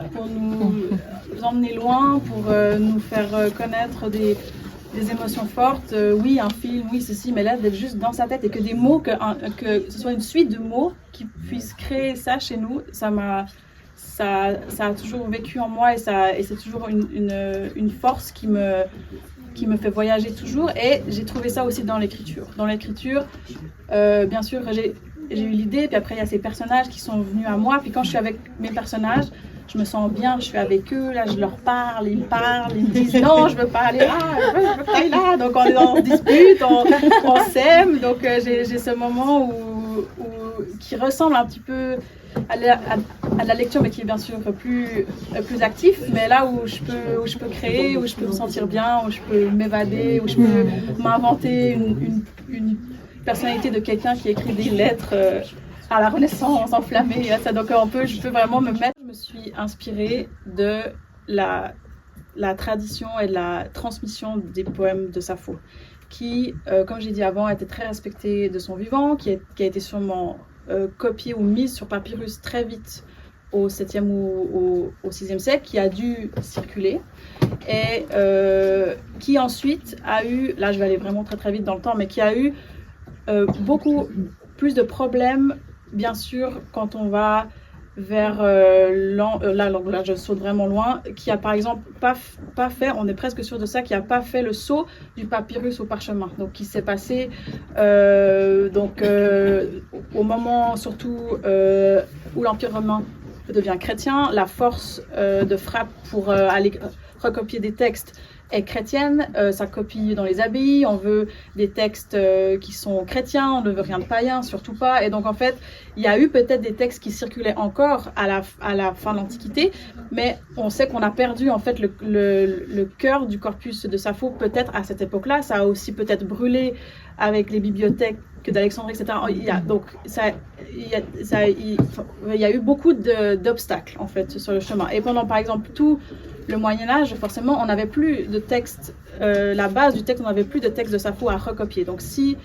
emmener loin, pour nous faire connaître des émotions fortes. Oui, un film, oui, ceci, mais là, d'être juste dans sa tête et que des mots, que ce soit une suite de mots qui puisse créer ça chez nous, ça a toujours vécu en moi et c'est toujours une force qui me fait voyager toujours. Et j'ai trouvé ça aussi dans l'écriture. Dans l'écriture, bien sûr, j'ai eu l'idée, puis après il y a ces personnages qui sont venus à moi, puis quand je suis avec mes personnages, je me sens bien, je suis avec eux, là je leur parle, ils me disent non, je veux pas aller là, je veux pas aller là, donc on est en dispute, on s'aime, donc j'ai ce moment qui ressemble un petit peu à la lecture, mais qui est bien sûr plus actif, mais là où je peux créer, où je peux me sentir bien, où je peux m'évader, où je peux m'inventer une personnalité de quelqu'un qui écrit des lettres à la Renaissance enflammée. Donc je peux vraiment me mettre. Je me suis inspirée de la tradition et de la transmission des poèmes de Sappho, qui, comme j'ai dit avant, était très respecté de son vivant, qui a été sûrement copiée ou mise sur papyrus très vite au 7e ou au 6e siècle, qui a dû circuler et qui ensuite a eu, là je vais aller vraiment très très vite dans le temps, mais qui a eu beaucoup plus de problèmes, bien sûr, quand on va vers là je saute vraiment loin, qui a par exemple pas fait, on est presque sûr de ça, qui a pas fait le saut du papyrus au parchemin, donc qui s'est passé au moment surtout où l'Empire romain devient chrétien, la force de frappe pour aller recopier des textes est chrétienne, ça copie dans les abbayes, on veut des textes qui sont chrétiens, on ne veut rien de païen, surtout pas. Et donc en fait, il y a eu peut-être des textes qui circulaient encore à la fin de l'Antiquité, mais on sait qu'on a perdu en fait le cœur du corpus de Sappho peut-être à cette époque-là. Ça a aussi peut-être brûlé avec les bibliothèques d'Alexandrie, etc. Il y a eu beaucoup d'obstacles en fait sur le chemin. Et pendant par exemple tout le Moyen-Âge, forcément, on n'avait plus de texte, la base du texte, on n'avait plus de texte de Sappho à recopier. Donc si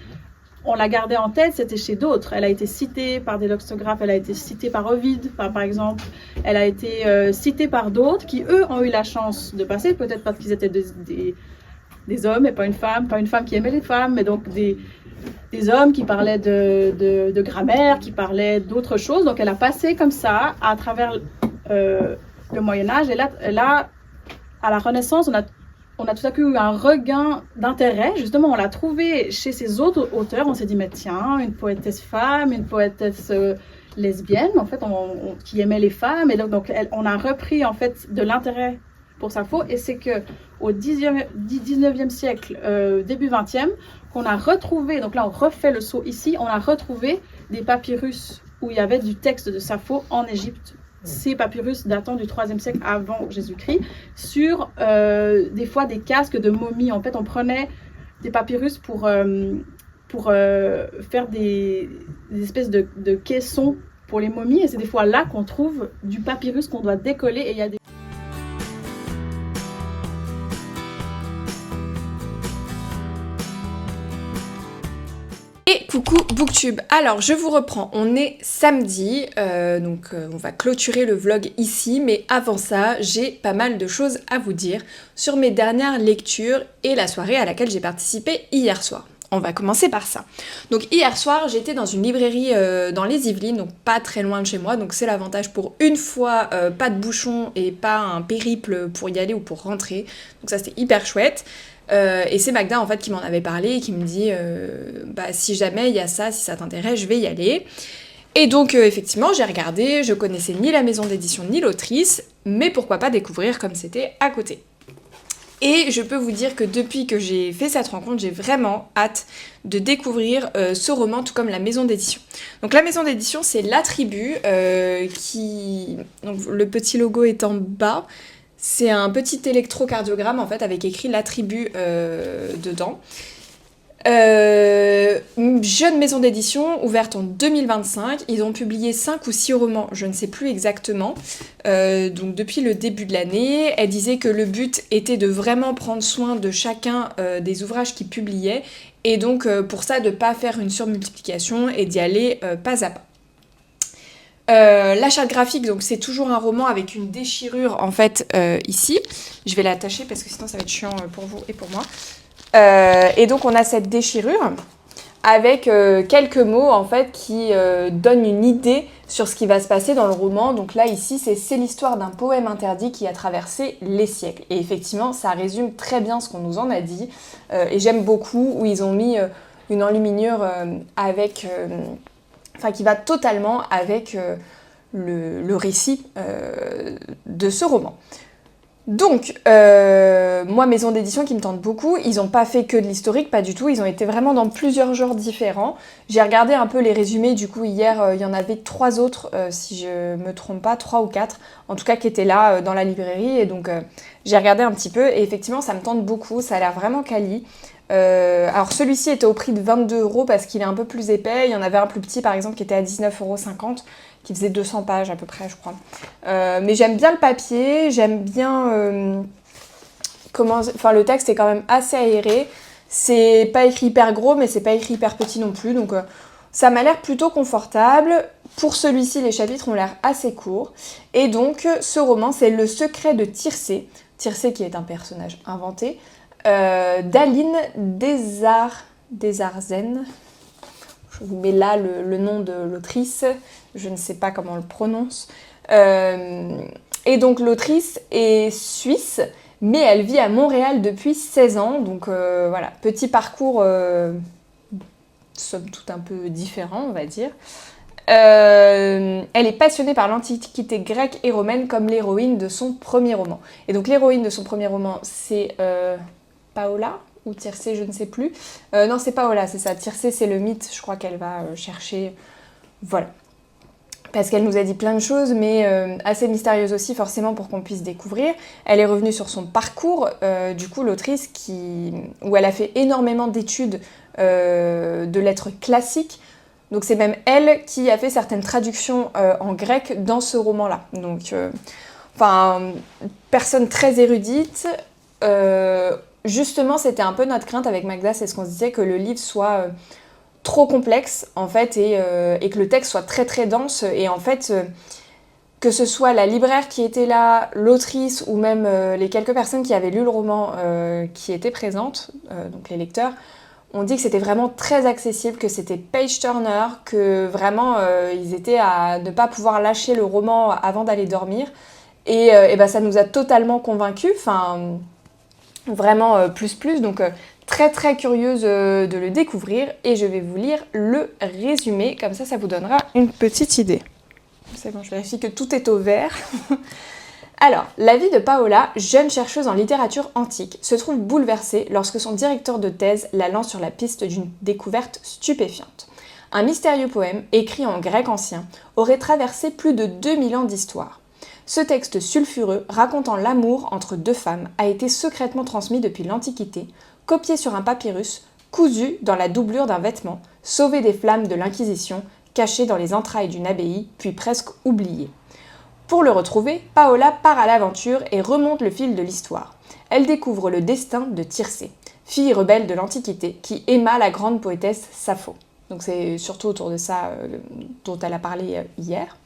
on la gardait en tête, c'était chez d'autres. Elle a été citée par des lexicographes, elle a été citée par Ovide, par exemple. Elle a été citée par d'autres qui, eux, ont eu la chance de passer, peut-être parce qu'ils étaient des hommes et pas une femme qui aimait les femmes, mais donc des hommes qui parlaient de grammaire, qui parlaient d'autres choses. Donc elle a passé comme ça à travers le Moyen-Âge. Et là, à la Renaissance, on a tout à coup eu un regain d'intérêt. Justement, on l'a trouvé chez ces autres auteurs. On s'est dit, mais tiens, une poétesse femme, une poétesse lesbienne, en fait, qui aimait les femmes. Et donc on a repris, en fait, de l'intérêt pour Sappho. Et c'est qu'au 19e siècle, début 20e, qu'on a retrouvé, donc là, on refait le saut ici, on a retrouvé des papyrus où il y avait du texte de Sappho en Égypte. Ces papyrus datant du 3e siècle avant Jésus-Christ, sur des fois des casques de momies. En fait, on prenait des papyrus pour faire des espèces de caissons pour les momies. Et c'est des fois là qu'on trouve du papyrus qu'on doit décoller. Et il y a des... Et coucou Booktube, alors je vous reprends, on est samedi, on va clôturer le vlog ici, mais avant ça, j'ai pas mal de choses à vous dire sur mes dernières lectures et la soirée à laquelle j'ai participé hier soir. On va commencer par ça. Donc hier soir, j'étais dans une librairie dans les Yvelines, donc pas très loin de chez moi, donc c'est l'avantage pour une fois, pas de bouchon et pas un périple pour y aller ou pour rentrer, donc ça c'était hyper chouette. Et c'est Magda en fait qui m'en avait parlé et qui me dit si jamais il y a ça, si ça t'intéresse, je vais y aller. Et donc effectivement j'ai regardé, je connaissais ni la maison d'édition ni l'autrice, mais pourquoi pas découvrir comme c'était à côté. Et je peux vous dire que depuis que j'ai fait cette rencontre, j'ai vraiment hâte de découvrir ce roman, tout comme la maison d'édition. Donc la maison d'édition, c'est La Tribu, donc le petit logo est en bas. C'est un petit électrocardiogramme en fait avec écrit La Tribu dedans. Jeune maison d'édition, ouverte en 2025. Ils ont publié 5 ou 6 romans, je ne sais plus exactement, donc depuis le début de l'année. Elle disait que le but était de vraiment prendre soin de chacun des ouvrages qu'ils publiaient, et donc pour ça de ne pas faire une surmultiplication et d'y aller pas à pas. La charte graphique, donc c'est toujours un roman avec une déchirure en fait ici. Je vais l'attacher parce que sinon ça va être chiant pour vous et pour moi. Et donc on a cette déchirure avec quelques mots en fait qui donnent une idée sur ce qui va se passer dans le roman. Donc là ici c'est l'histoire d'un poème interdit qui a traversé les siècles. Et effectivement ça résume très bien ce qu'on nous en a dit. Et j'aime beaucoup où ils ont mis une enluminure avec... qui va totalement avec le récit de ce roman. Donc, moi, maison d'édition qui me tente beaucoup, ils n'ont pas fait que de l'historique, pas du tout, ils ont été vraiment dans plusieurs genres différents. J'ai regardé un peu les résumés, du coup, hier, il y en avait 3 autres, si je me trompe pas, 3 ou 4, en tout cas, qui étaient là dans la librairie, et donc j'ai regardé un petit peu, et effectivement, ça me tente beaucoup, ça a l'air vraiment quali. Alors celui-ci était au prix de 22 € parce qu'il est un peu plus épais. Il y en avait un plus petit par exemple qui était à 19,50 €, qui faisait 200 pages à peu près je crois. Mais j'aime bien le papier, j'aime bien le texte est quand même assez aéré. C'est pas écrit hyper gros mais c'est pas écrit hyper petit non plus. Donc ça m'a l'air plutôt confortable. Pour celui-ci les chapitres ont l'air assez courts. Et donc ce roman c'est Le secret de Tircé. Tircé qui est un personnage inventé. D'Aline Desarzen. Je vous mets là le nom de l'autrice, je ne sais pas comment on le prononce. Et donc l'autrice est suisse, mais elle vit à Montréal depuis 16 ans, donc voilà, petit parcours somme toute un peu différent, on va dire. Elle est passionnée par l'antiquité grecque et romaine comme l'héroïne de son premier roman. Et donc l'héroïne de son premier roman, c'est... Paola ou Tircé, je ne sais plus. Non, c'est Paola, c'est ça. Tircé, c'est le mythe, je crois qu'elle va chercher. Voilà. Parce qu'elle nous a dit plein de choses, mais assez mystérieuses aussi, forcément, pour qu'on puisse découvrir. Elle est revenue sur son parcours, du coup, l'autrice, où elle a fait énormément d'études de lettres classiques. Donc c'est même elle qui a fait certaines traductions en grec dans ce roman-là. Donc, personne très érudite. Justement, c'était un peu notre crainte avec Magda, c'est ce qu'on se disait, que le livre soit trop complexe, en fait, et que le texte soit très très dense, et en fait, que ce soit la libraire qui était là, l'autrice, ou même les quelques personnes qui avaient lu le roman qui étaient présentes, donc les lecteurs, on dit que c'était vraiment très accessible, que c'était page-turner, que vraiment, ils étaient à ne pas pouvoir lâcher le roman avant d'aller dormir, et ça nous a totalement convaincus, vraiment plus, donc très très curieuse de le découvrir et je vais vous lire le résumé, comme ça vous donnera une petite idée. C'est bon, je vérifie que tout est au vert. Alors, la vie de Paola, jeune chercheuse en littérature antique, se trouve bouleversée lorsque son directeur de thèse la lance sur la piste d'une découverte stupéfiante. Un mystérieux poème, écrit en grec ancien, aurait traversé plus de 2000 ans d'histoire. Ce texte sulfureux, racontant l'amour entre 2 femmes, a été secrètement transmis depuis l'Antiquité, copié sur un papyrus, cousu dans la doublure d'un vêtement, sauvé des flammes de l'Inquisition, caché dans les entrailles d'une abbaye, puis presque oublié. Pour le retrouver, Paola part à l'aventure et remonte le fil de l'histoire. Elle découvre le destin de Tircé, fille rebelle de l'Antiquité, qui aima la grande poétesse Sappho. Donc c'est surtout autour de ça dont elle a parlé hier.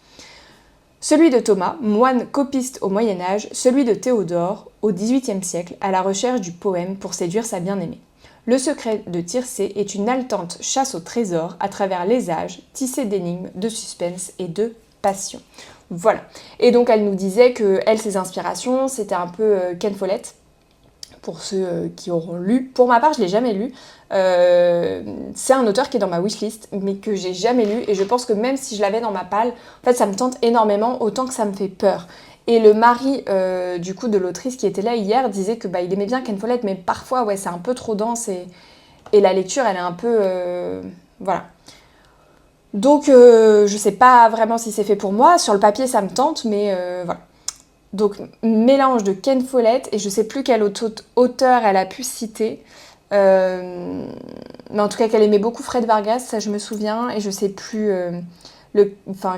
Celui de Thomas, moine copiste au Moyen-Âge, celui de Théodore, au XVIIIe siècle, à la recherche du poème pour séduire sa bien-aimée. Le secret de Tircé est une haletante chasse au trésor à travers les âges, tissée d'énigmes, de suspense et de passion. Voilà. Et donc elle nous disait que elle, ses inspirations, c'était un peu Ken Follett, pour ceux qui auront lu. Pour ma part, je ne l'ai jamais lu. C'est un auteur qui est dans ma wishlist, mais que j'ai jamais lu. Et je pense que même si je l'avais dans ma palle, en fait, ça me tente énormément, autant que ça me fait peur. Et le mari du coup de l'autrice qui était là hier disait que il aimait bien Ken Follett, mais parfois ouais, c'est un peu trop dense et la lecture elle est un peu... voilà. Donc je sais pas vraiment si c'est fait pour moi. Sur le papier ça me tente, mais voilà. Donc mélange de Ken Follett et je sais plus quel auteur elle a pu citer. Mais en tout cas qu'elle aimait beaucoup Fred Vargas, ça je me souviens, et je sais plus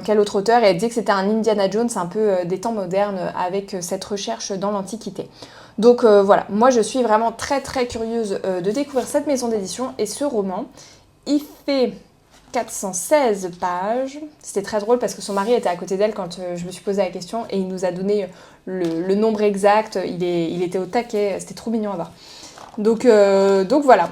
quel autre auteur, et elle disait que c'était un Indiana Jones un peu des temps modernes avec cette recherche dans l'Antiquité. Donc voilà, moi je suis vraiment très très curieuse de découvrir cette maison d'édition et ce roman. Il fait 416 pages. C'était très drôle parce que son mari était à côté d'elle quand je me suis posé la question et il nous a donné le nombre exact. Il était au taquet, c'était trop mignon à voir. Donc voilà.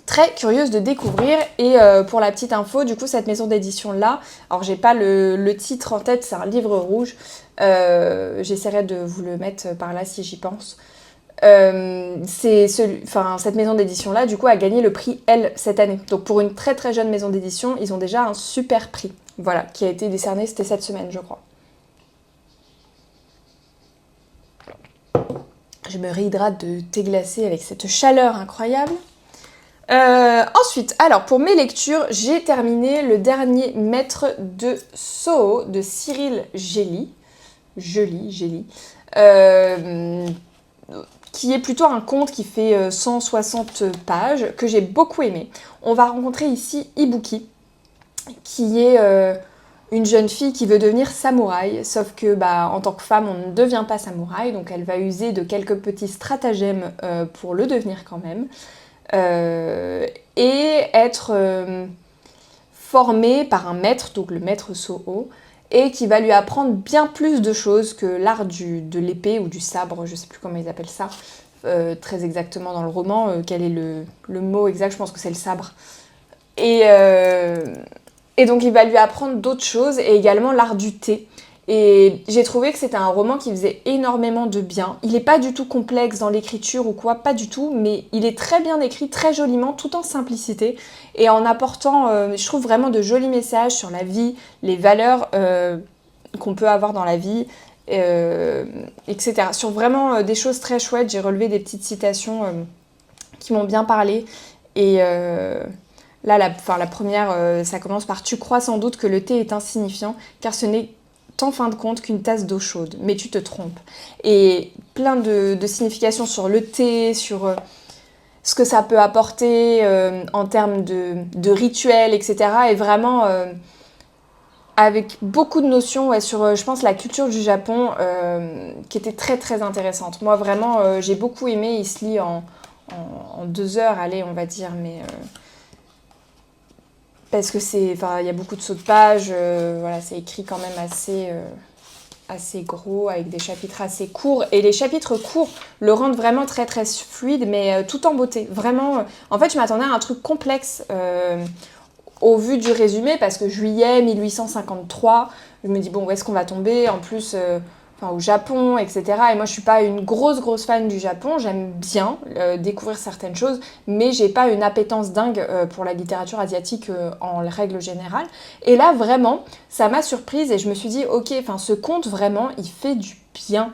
Très curieuse de découvrir. Et pour la petite info, du coup, cette maison d'édition-là, alors j'ai pas le titre en tête, c'est un livre rouge. J'essaierai de vous le mettre par là si j'y pense. Cette maison d'édition-là, du coup, a gagné le prix L cette année. Donc pour une très très jeune maison d'édition, ils ont déjà un super prix. Voilà, qui a été décerné, c'était cette semaine, je crois. Je me réhydrate de thé glacé avec cette chaleur incroyable. Ensuite, alors pour mes lectures, j'ai terminé le dernier Maître de Soho de Cyril Gély. Qui est plutôt un conte qui fait 160 pages, que j'ai beaucoup aimé. On va rencontrer ici Ibuki, qui est une jeune fille qui veut devenir samouraï, sauf que en tant que femme, on ne devient pas samouraï, donc elle va user de quelques petits stratagèmes pour le devenir quand même, et être formée par un maître, donc le maître Soho, et qui va lui apprendre bien plus de choses que l'art de l'épée ou du sabre, je sais plus comment ils appellent ça, très exactement dans le roman, quel est le mot exact, je pense que c'est le sabre. Et donc il va lui apprendre d'autres choses, et également l'art du thé. Et j'ai trouvé que c'était un roman qui faisait énormément de bien. Il n'est pas du tout complexe dans l'écriture ou quoi, pas du tout, mais il est très bien écrit, très joliment, tout en simplicité, et en apportant, je trouve, vraiment de jolis messages sur la vie, les valeurs qu'on peut avoir dans la vie, etc. Sur vraiment des choses très chouettes, j'ai relevé des petites citations qui m'ont bien parlé, et là, la première, ça commence par « Tu crois sans doute que le thé est insignifiant, car ce n'est en fin de compte qu'une tasse d'eau chaude, mais tu te trompes. » Et plein de significations sur le thé, sur ce que ça peut apporter en termes de rituels, etc. Et vraiment avec beaucoup de notions sur, je pense, la culture du Japon qui était très très intéressante. Moi vraiment, j'ai beaucoup aimé, il se lit en 2 heures, allez, on va dire, mais... parce que il y a beaucoup de sauts de page, voilà, c'est écrit quand même assez gros, avec des chapitres assez courts. Et les chapitres courts le rendent vraiment très très fluide, mais tout en beauté. Vraiment, en fait, je m'attendais à un truc complexe au vu du résumé, parce que juillet 1853, je me dis, bon, où est-ce qu'on va tomber ? En plus... au Japon, etc. Et moi, je suis pas une grosse fan du Japon. J'aime bien découvrir certaines choses, mais j'ai pas une appétence dingue pour la littérature asiatique en règle générale. Et là, vraiment, ça m'a surprise et je me suis dit, ok, ce conte, vraiment, il fait du bien.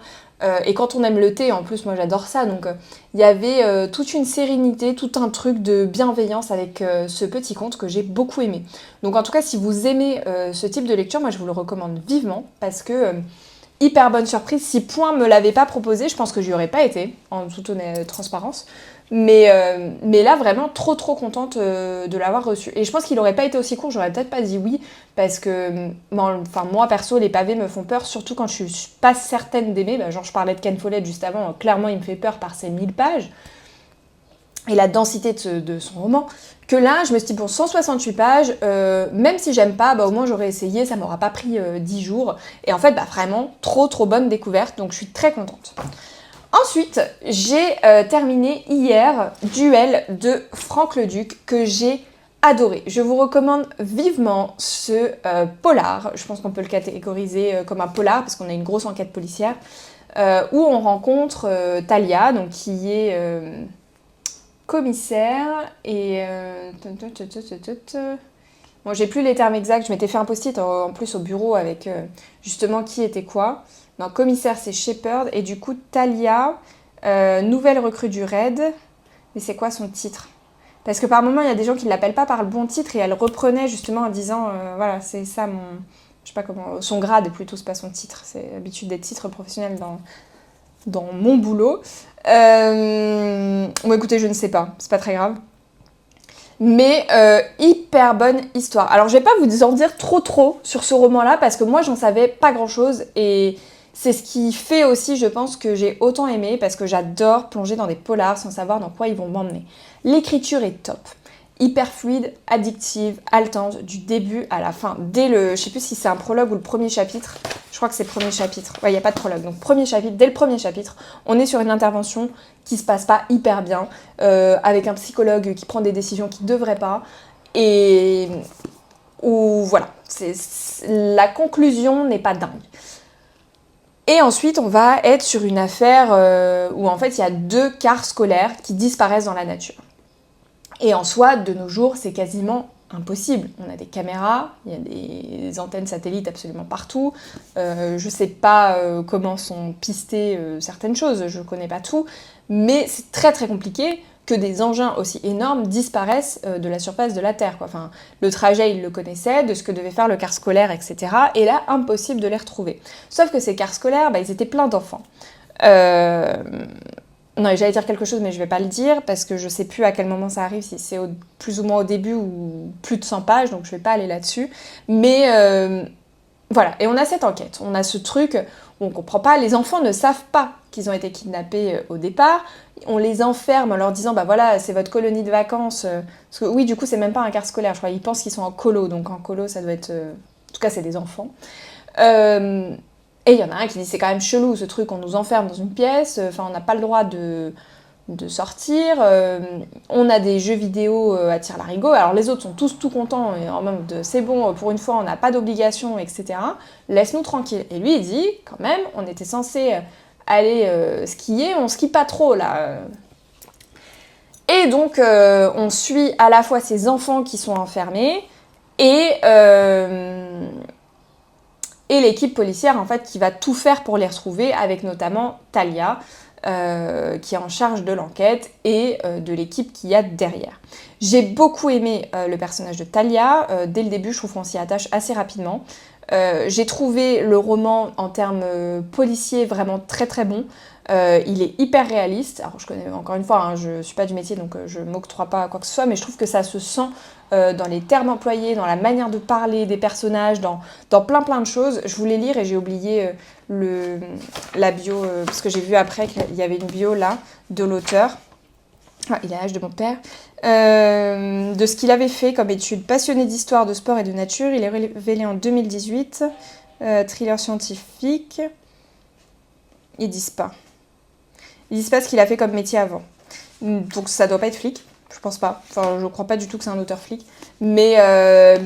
Et quand on aime le thé, en plus, moi, j'adore ça. Donc, il y avait toute une sérénité, tout un truc de bienveillance avec ce petit conte que j'ai beaucoup aimé. Donc, en tout cas, si vous aimez ce type de lecture, moi, je vous le recommande vivement parce que... hyper bonne surprise. Si Point me l'avait pas proposé, je pense que j'y aurais pas été, en toute transparence. Mais là, vraiment, trop contente de l'avoir reçu. Et je pense qu'il aurait pas été aussi court, j'aurais peut-être pas dit oui, parce que, moi, perso, les pavés me font peur, surtout quand je suis pas certaine d'aimer. Genre, je parlais de Ken Follett juste avant, clairement, il me fait peur par ses 1000 pages. Et la densité de son roman, que là, je me suis dit, bon, 168 pages, même si j'aime pas, au moins j'aurais essayé, ça m'aura pas pris 10 jours. Et en fait, vraiment, trop bonne découverte, donc je suis très contente. Ensuite, j'ai terminé hier Duel de Franck Leduc, que j'ai adoré. Je vous recommande vivement ce polar, je pense qu'on peut le catégoriser comme un polar, parce qu'on a une grosse enquête policière, où on rencontre Talia, donc qui est... commissaire et... Bon, j'ai plus les termes exacts, je m'étais fait un post-it en plus au bureau avec justement qui était quoi. Non, commissaire c'est Shepard et du coup Talia, nouvelle recrue du raid. Mais c'est quoi son titre ? Parce que par moment il y a des gens qui ne l'appellent pas par le bon titre et elle reprenait justement en disant voilà, c'est ça mon... je sais pas comment... son grade plutôt, c'est pas son titre, c'est l'habitude des titres professionnels dans mon boulot. Bon, écoutez, je ne sais pas, c'est pas très grave. Mais hyper bonne histoire. Alors, je vais pas vous en dire trop sur ce roman-là, parce que moi, j'en savais pas grand-chose, et c'est ce qui fait aussi, je pense, que j'ai autant aimé, parce que j'adore plonger dans des polars sans savoir dans quoi ils vont m'emmener. L'écriture est top. Hyper fluide, addictive, haletante, du début à la fin. Dès le... Je sais plus si c'est un prologue ou le premier chapitre. Je crois que c'est le premier chapitre. Ouais, il n'y a pas de prologue. Donc, premier chapitre, dès le premier chapitre, on est sur une intervention qui se passe pas hyper bien, avec un psychologue qui prend des décisions qu'il devrait pas. Et où, voilà, la conclusion n'est pas dingue. Et ensuite, on va être sur une affaire où, en fait, il y a 2 cars scolaires qui disparaissent dans la nature. Et en soi, de nos jours, c'est quasiment impossible. On a des caméras, il y a des antennes satellites absolument partout. Je sais pas comment sont pistées certaines choses, je connais pas tout. Mais c'est très très compliqué que des engins aussi énormes disparaissent de la surface de la Terre, quoi. Enfin, le trajet, ils le connaissaient, de ce que devait faire le car scolaire, etc. Et là, impossible de les retrouver. Sauf que ces cars scolaires, ils étaient pleins d'enfants. Non, j'allais dire quelque chose, mais je vais pas le dire, parce que je sais plus à quel moment ça arrive, si c'est plus ou moins au début ou plus de 100 pages, donc je vais pas aller là-dessus. Mais voilà, et on a cette enquête, on a ce truc où on comprend pas, les enfants ne savent pas qu'ils ont été kidnappés au départ, on les enferme en leur disant, voilà, c'est votre colonie de vacances, parce que oui, du coup, c'est même pas un car scolaire, je crois, ils pensent qu'ils sont en colo, donc en colo, ça doit être... En tout cas, c'est des enfants. Et il y en a un qui dit c'est quand même chelou ce truc, on nous enferme dans une pièce, on n'a pas le droit de sortir, on a des jeux vidéo à tire-larigot, alors les autres sont tous tout contents, et en même de c'est bon, pour une fois on n'a pas d'obligation, etc. Laisse-nous tranquille. Et lui il dit quand même, on était censé aller skier, on skie pas trop là. Et donc on suit à la fois ces enfants qui sont enfermés et l'équipe policière en fait qui va tout faire pour les retrouver, avec notamment Talia qui est en charge de l'enquête et de l'équipe qu'il y a derrière. J'ai beaucoup aimé le personnage de Talia, dès le début je trouve qu'on s'y attache assez rapidement. J'ai trouvé le roman en termes policiers vraiment très très bon. Il est hyper réaliste. Alors je connais encore une fois, je suis pas du métier donc je m'octroie pas quoi que ce soit, mais je trouve que ça se sent dans les termes employés, dans la manière de parler des personnages, dans plein de choses. Je voulais lire et j'ai oublié la bio, parce que j'ai vu après qu'il y avait une bio là de l'auteur. Ah, il a l'âge de mon père. De ce qu'il avait fait comme étude. Passionné d'histoire, de sport et de nature, il est révélé en 2018. Thriller scientifique. Ils disent pas. Ils disent pas ce qu'il a fait comme métier avant. Donc ça doit pas être flic, je pense pas. Enfin, je crois pas du tout que c'est un auteur flic. Mais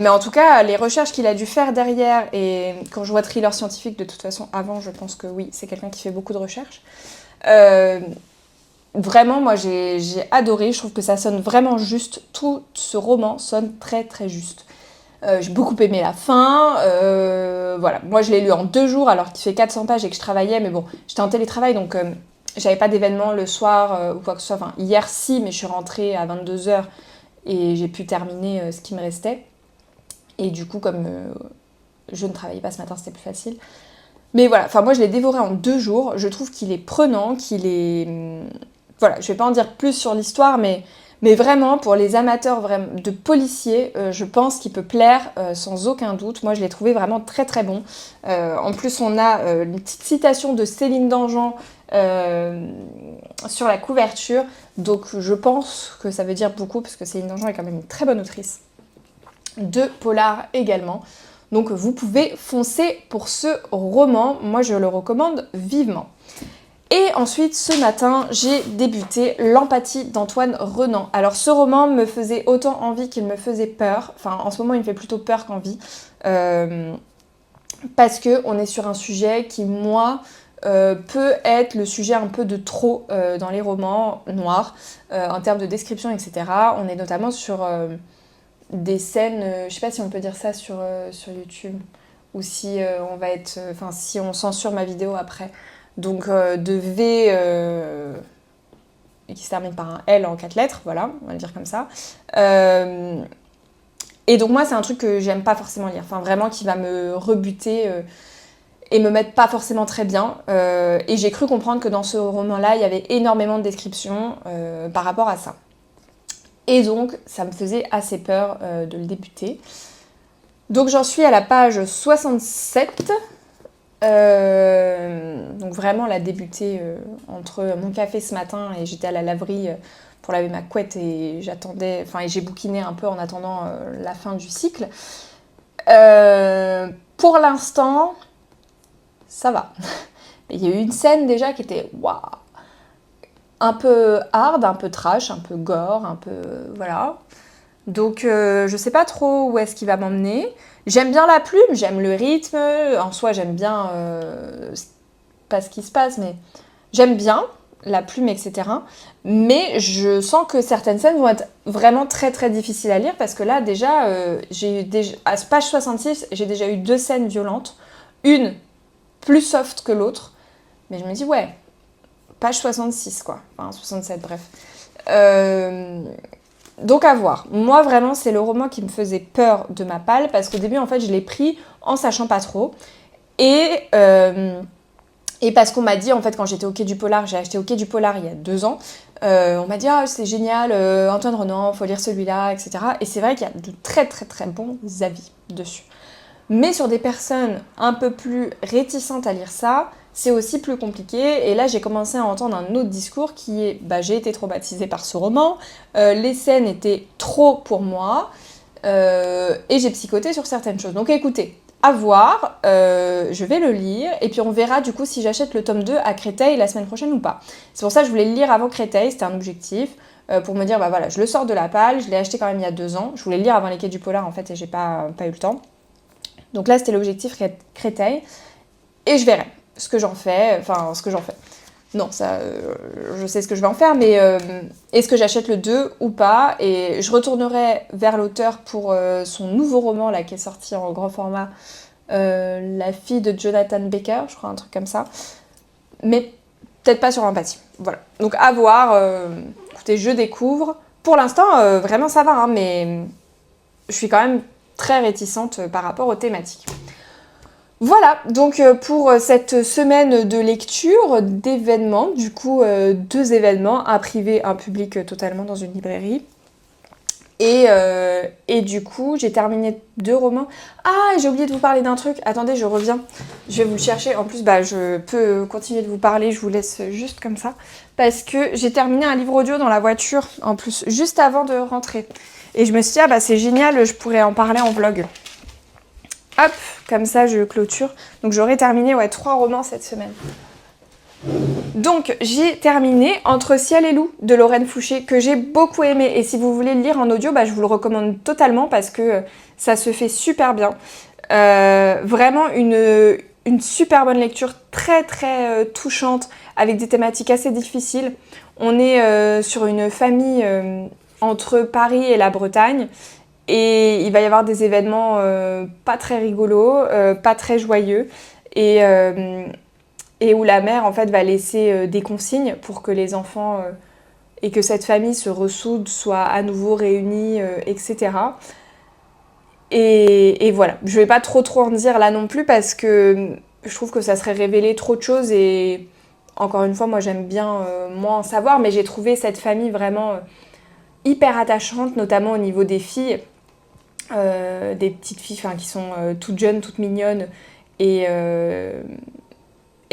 en tout cas, les recherches qu'il a dû faire derrière, et quand je vois thriller scientifique, de toute façon, avant, je pense que oui, c'est quelqu'un qui fait beaucoup de recherches. Vraiment, moi, j'ai adoré. Je trouve que ça sonne vraiment juste. Tout ce roman sonne très, très juste. J'ai beaucoup aimé la fin. Voilà. Moi, je l'ai lu en 2 jours, alors qu'il fait 400 pages et que je travaillais. Mais bon, j'étais en télétravail, donc j'avais pas d'événement le soir ou quoi que ce soit. Enfin, hier, si, mais je suis rentrée à 22h et j'ai pu terminer ce qui me restait. Et du coup, comme je ne travaillais pas ce matin, c'était plus facile. Mais voilà, enfin, moi, je l'ai dévoré en 2 jours. Je trouve qu'il est prenant, qu'il est... Voilà, je vais pas en dire plus sur l'histoire, mais vraiment, pour les amateurs de policiers, je pense qu'il peut plaire sans aucun doute. Moi, je l'ai trouvé vraiment très très bon. En plus, on a une petite citation de Céline Dangean sur la couverture. Donc, je pense que ça veut dire beaucoup, parce que Céline Dangean est quand même une très bonne autrice. De polar également. Donc, vous pouvez foncer pour ce roman. Moi, je le recommande vivement. Et ensuite, ce matin, j'ai débuté L'Empathie d'Antoine Renan. Alors, ce roman me faisait autant envie qu'il me faisait peur. Enfin, en ce moment, il me fait plutôt peur qu'envie. Parce qu'on est sur un sujet qui, moi, peut être le sujet un peu de trop dans les romans noirs, en termes de description, etc. On est notamment sur des scènes, je sais pas si on peut dire ça sur YouTube, ou si on va être... Enfin, si on censure ma vidéo après... Donc de V qui se termine par un L en 4 lettres, voilà, on va le dire comme ça. Et donc moi c'est un truc que j'aime pas forcément lire, enfin vraiment qui va me rebuter. et me mettent pas forcément très bien. Et j'ai cru comprendre que dans ce roman-là, il y avait énormément de descriptions par rapport à ça. Et donc, ça me faisait assez peur de le débuter. Donc j'en suis à la page 67. Donc vraiment la débuter entre mon café ce matin et j'étais à la laverie pour laver ma couette et j'attendais, enfin et j'ai bouquiné un peu en attendant la fin du cycle. Pour l'instant, ça va. Il y a eu une scène déjà qui était waouh, un peu hard, un peu trash, un peu gore, un peu voilà. Donc je sais pas trop où est-ce qu'il va m'emmener. J'aime bien la plume, j'aime le rythme, en soi j'aime bien pas ce qui se passe, mais j'aime bien la plume, etc. Mais je sens que certaines scènes vont être vraiment très très difficiles à lire parce que là déjà, à page 66, j'ai déjà eu 2 scènes violentes, une plus soft que l'autre, mais je me dis ouais, page 66 quoi, enfin 67 bref. Donc à voir. Moi vraiment c'est le roman qui me faisait peur de ma palle parce qu'au début en fait je l'ai pris en sachant pas trop et parce qu'on m'a dit en fait quand j'étais au Quai du Polar, j'ai acheté au Quai du Polar il y a 2 ans, on m'a dit ah c'est génial Antoine Renan, faut lire celui-là etc. Et c'est vrai qu'il y a de très très très bons avis dessus. Mais sur des personnes un peu plus réticentes à lire ça, c'est aussi plus compliqué. Et là, j'ai commencé à entendre un autre discours qui est j'ai été traumatisée par ce roman, les scènes étaient trop pour moi, et j'ai psychoté sur certaines choses. Donc écoutez, à voir, je vais le lire, et puis on verra du coup si j'achète le tome 2 à Créteil la semaine prochaine ou pas. C'est pour ça que je voulais le lire avant Créteil, c'était un objectif. Pour me dire, voilà, je le sors de la palle, je l'ai acheté quand même il y a 2 ans. Je voulais le lire avant les Quais du Polar en fait, et j'ai pas eu le temps. Donc là, c'était l'objectif Créteil. Et je verrai ce que j'en fais. Non, ça, je sais ce que je vais en faire, mais est-ce que j'achète le 2 ou pas? Et je retournerai vers l'auteur pour son nouveau roman, là, qui est sorti en grand format, La fille de Jonathan Baker, je crois, un truc comme ça. Mais peut-être pas sur l'empathie. Voilà. Donc à voir. Écoutez, je découvre. Pour l'instant, vraiment, ça va, hein, mais je suis quand même très réticente par rapport aux thématiques. Voilà, donc pour cette semaine de lecture, d'événements, du coup 2 événements, un privé, un public totalement dans une librairie. Et du coup, j'ai terminé 2 romans. Ah, j'ai oublié de vous parler d'un truc. Attendez, je reviens. Je vais vous le chercher. En plus, je peux continuer de vous parler. Je vous laisse juste comme ça. Parce que j'ai terminé un livre audio dans la voiture, en plus, juste avant de rentrer. Et je me suis dit, c'est génial, je pourrais en parler en vlog. Hop, comme ça, je clôture. Donc, j'aurai terminé 3 romans cette semaine. Donc, j'ai terminé Entre ciel et loup de Lorraine Fouché, que j'ai beaucoup aimé. Et si vous voulez le lire en audio, je vous le recommande totalement parce que ça se fait super bien. Vraiment une super bonne lecture, très très touchante, avec des thématiques assez difficiles. On est sur une famille entre Paris et la Bretagne. Et il va y avoir des événements pas très rigolos, pas très joyeux. Et où la mère en fait va laisser des consignes pour que les enfants et que cette famille se ressoude, soit à nouveau réunie, etc. Et voilà, je vais pas trop en dire là non plus parce que je trouve que ça serait révéler trop de choses et encore une fois moi j'aime bien moins en savoir, mais j'ai trouvé cette famille vraiment hyper attachante, notamment au niveau des filles, des petites filles qui sont toutes jeunes, toutes mignonnes et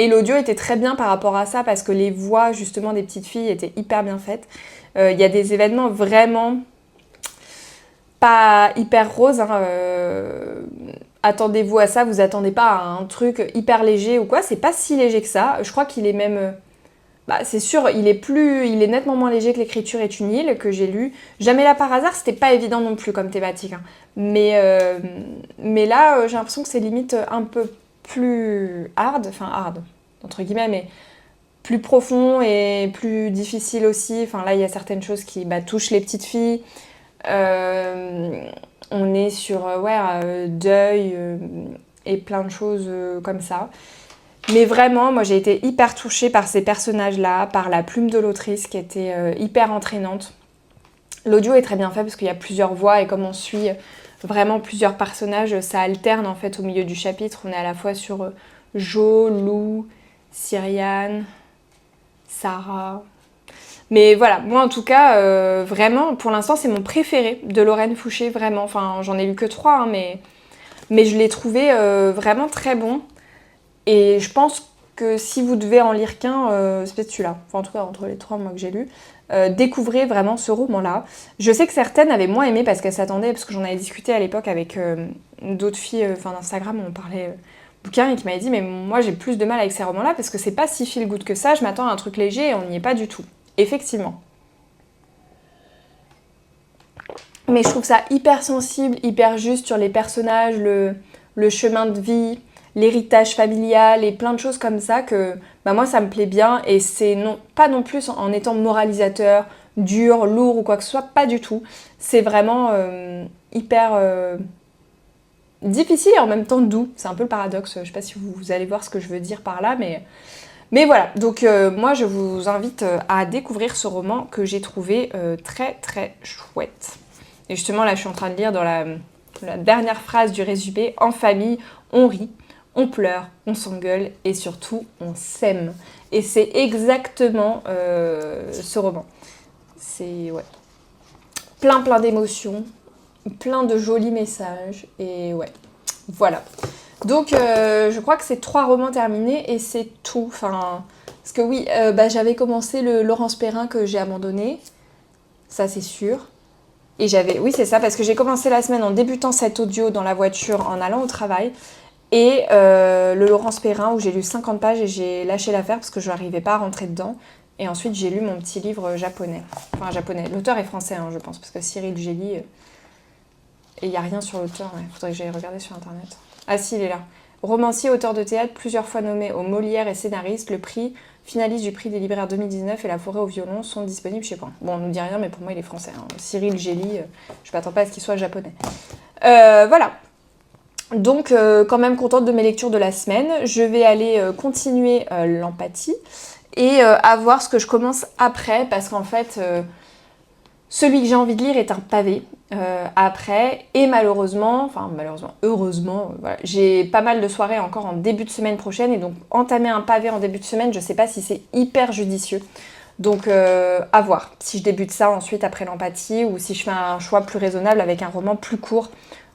l'audio était très bien par rapport à ça parce que les voix justement des petites filles étaient hyper bien faites. Il y a des événements vraiment pas hyper roses. Attendez-vous à ça, vous attendez pas à un truc hyper léger ou quoi. C'est pas si léger que ça. Je crois qu'il est même... c'est sûr, il est nettement moins léger que L'écriture est une île que j'ai lu. Jamais là par hasard, c'était pas évident non plus comme thématique. Mais là, j'ai l'impression que c'est limite un peu plus hard, entre guillemets, mais plus profond et plus difficile aussi. Là, il y a certaines choses qui touchent les petites filles. On est sur deuil et plein de choses comme ça. Mais vraiment, moi, j'ai été hyper touchée par ces personnages-là, par la plume de l'autrice qui était hyper entraînante. L'audio est très bien fait parce qu'il y a plusieurs voix et comme on suit vraiment plusieurs personnages, ça alterne en fait au milieu du chapitre. On est à la fois sur Jo, Lou, Cyriane, Sarah. Mais voilà, moi en tout cas, vraiment, pour l'instant, c'est mon préféré de Lorraine Fouché, vraiment. Enfin, j'en ai lu que 3, hein, mais je l'ai trouvé vraiment très bon. Et je pense que si vous devez en lire qu'un, c'est peut-être celui-là. Enfin, en tout cas, entre les 3 moi que j'ai lus. Découvrez vraiment ce roman-là. Je sais que certaines avaient moins aimé parce qu'elles s'attendaient, parce que j'en avais discuté à l'époque avec d'autres filles d'Instagram, on parlait bouquin, et qui m'avaient dit mais moi j'ai plus de mal avec ces romans-là parce que c'est pas si feel good que ça, je m'attends à un truc léger et on n'y est pas du tout. Effectivement. Mais je trouve ça hyper sensible, hyper juste sur les personnages, le chemin de vie, l'héritage familial et plein de choses comme ça que moi ça me plaît bien et c'est pas non plus en étant moralisateur, dur, lourd ou quoi que ce soit, pas du tout. C'est vraiment hyper difficile et en même temps doux. C'est un peu le paradoxe, je sais pas si vous allez voir ce que je veux dire par là, mais voilà. Donc moi je vous invite à découvrir ce roman que j'ai trouvé très très chouette. Et justement là je suis en train de lire dans la dernière phrase du résumé, en famille on rit, on pleure, on s'engueule et surtout on s'aime. Et c'est exactement ce roman. C'est ouais, plein d'émotions, plein de jolis messages et ouais, voilà. Donc je crois que c'est 3 romans terminés et c'est tout. Enfin, parce que oui, j'avais commencé le Laurence Perrin que j'ai abandonné, ça c'est sûr. Et oui c'est ça, parce que j'ai commencé la semaine en débutant cet audio dans la voiture en allant au travail. Et le Laurence Perrin où j'ai lu 50 pages et j'ai lâché l'affaire parce que je n'arrivais pas à rentrer dedans. Et ensuite j'ai lu mon petit livre japonais. Enfin japonais, l'auteur est français hein, je pense, parce que Cyril Gély... et il n'y a rien sur l'auteur, il faudrait que j'aille regarder sur internet. Ah si, il est là. Romancier, auteur de théâtre, plusieurs fois nommé au Molière et scénariste, le prix, finaliste du prix des libraires 2019 et La Forêt au violon sont disponibles chez Point. Bon, on nous dit rien, mais pour moi il est français. Hein. Cyril Gély, je m'attends pas à ce qu'il soit japonais. Voilà. Donc, quand même contente de mes lectures de la semaine. Je vais aller continuer l'empathie et à voir ce que je commence après, parce qu'en fait, celui que j'ai envie de lire est un pavé après, et heureusement, voilà, j'ai pas mal de soirées encore en début de semaine prochaine, et donc entamer un pavé en début de semaine, je sais pas si c'est hyper judicieux. Donc à voir si je débute ça ensuite après l'empathie, ou si je fais un choix plus raisonnable avec un roman plus court.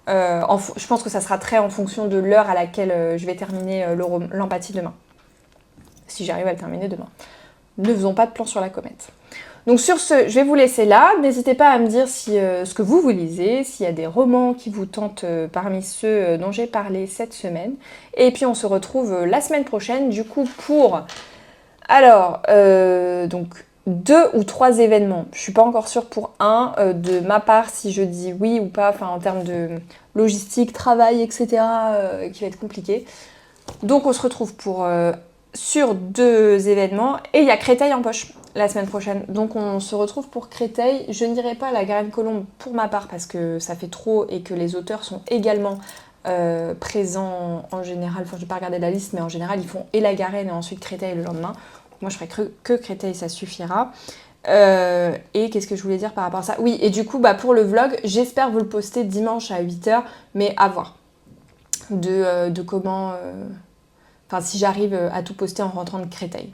Je pense que ça sera très en fonction de l'heure à laquelle je vais terminer l'empathie demain. Si j'arrive à le terminer demain. Ne faisons pas de plan sur la comète. Donc sur ce, je vais vous laisser là. N'hésitez pas à me dire si, ce que vous lisez, s'il y a des romans qui vous tentent parmi ceux dont j'ai parlé cette semaine. Et puis on se retrouve la semaine prochaine, du coup, pour... Alors, donc 2 ou 3 événements. Je suis pas encore sûre pour un, de ma part, si je dis oui ou pas, enfin en termes de logistique, travail, etc., qui va être compliqué. Donc on se retrouve sur 2 événements, et il y a Créteil en poche la semaine prochaine. Donc on se retrouve pour Créteil. Je ne dirai pas la Garenne-Colombe pour ma part parce que ça fait trop et que les auteurs sont également présents en général. Enfin, je vais pas regarder la liste, mais en général ils font et la Garenne et ensuite Créteil le lendemain. Moi je ferai que Créteil, ça suffira. Et qu'est-ce que je voulais dire par rapport à ça? Oui, et du coup pour le vlog, j'espère vous le poster dimanche à 8h, mais à voir de comment... Enfin, si j'arrive à tout poster en rentrant de Créteil.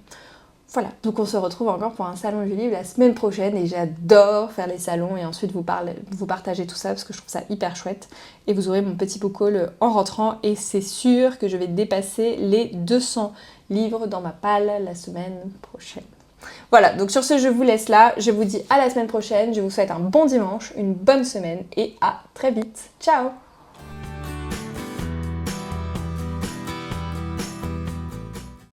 Voilà, donc on se retrouve encore pour un salon du livre la semaine prochaine, et j'adore faire les salons et ensuite vous partager tout ça parce que je trouve ça hyper chouette. Et vous aurez mon petit book haul en rentrant, et c'est sûr que je vais dépasser les 200 livres dans ma palle la semaine prochaine. Voilà, donc sur ce, je vous laisse là. Je vous dis à la semaine prochaine. Je vous souhaite un bon dimanche, une bonne semaine et à très vite. Ciao!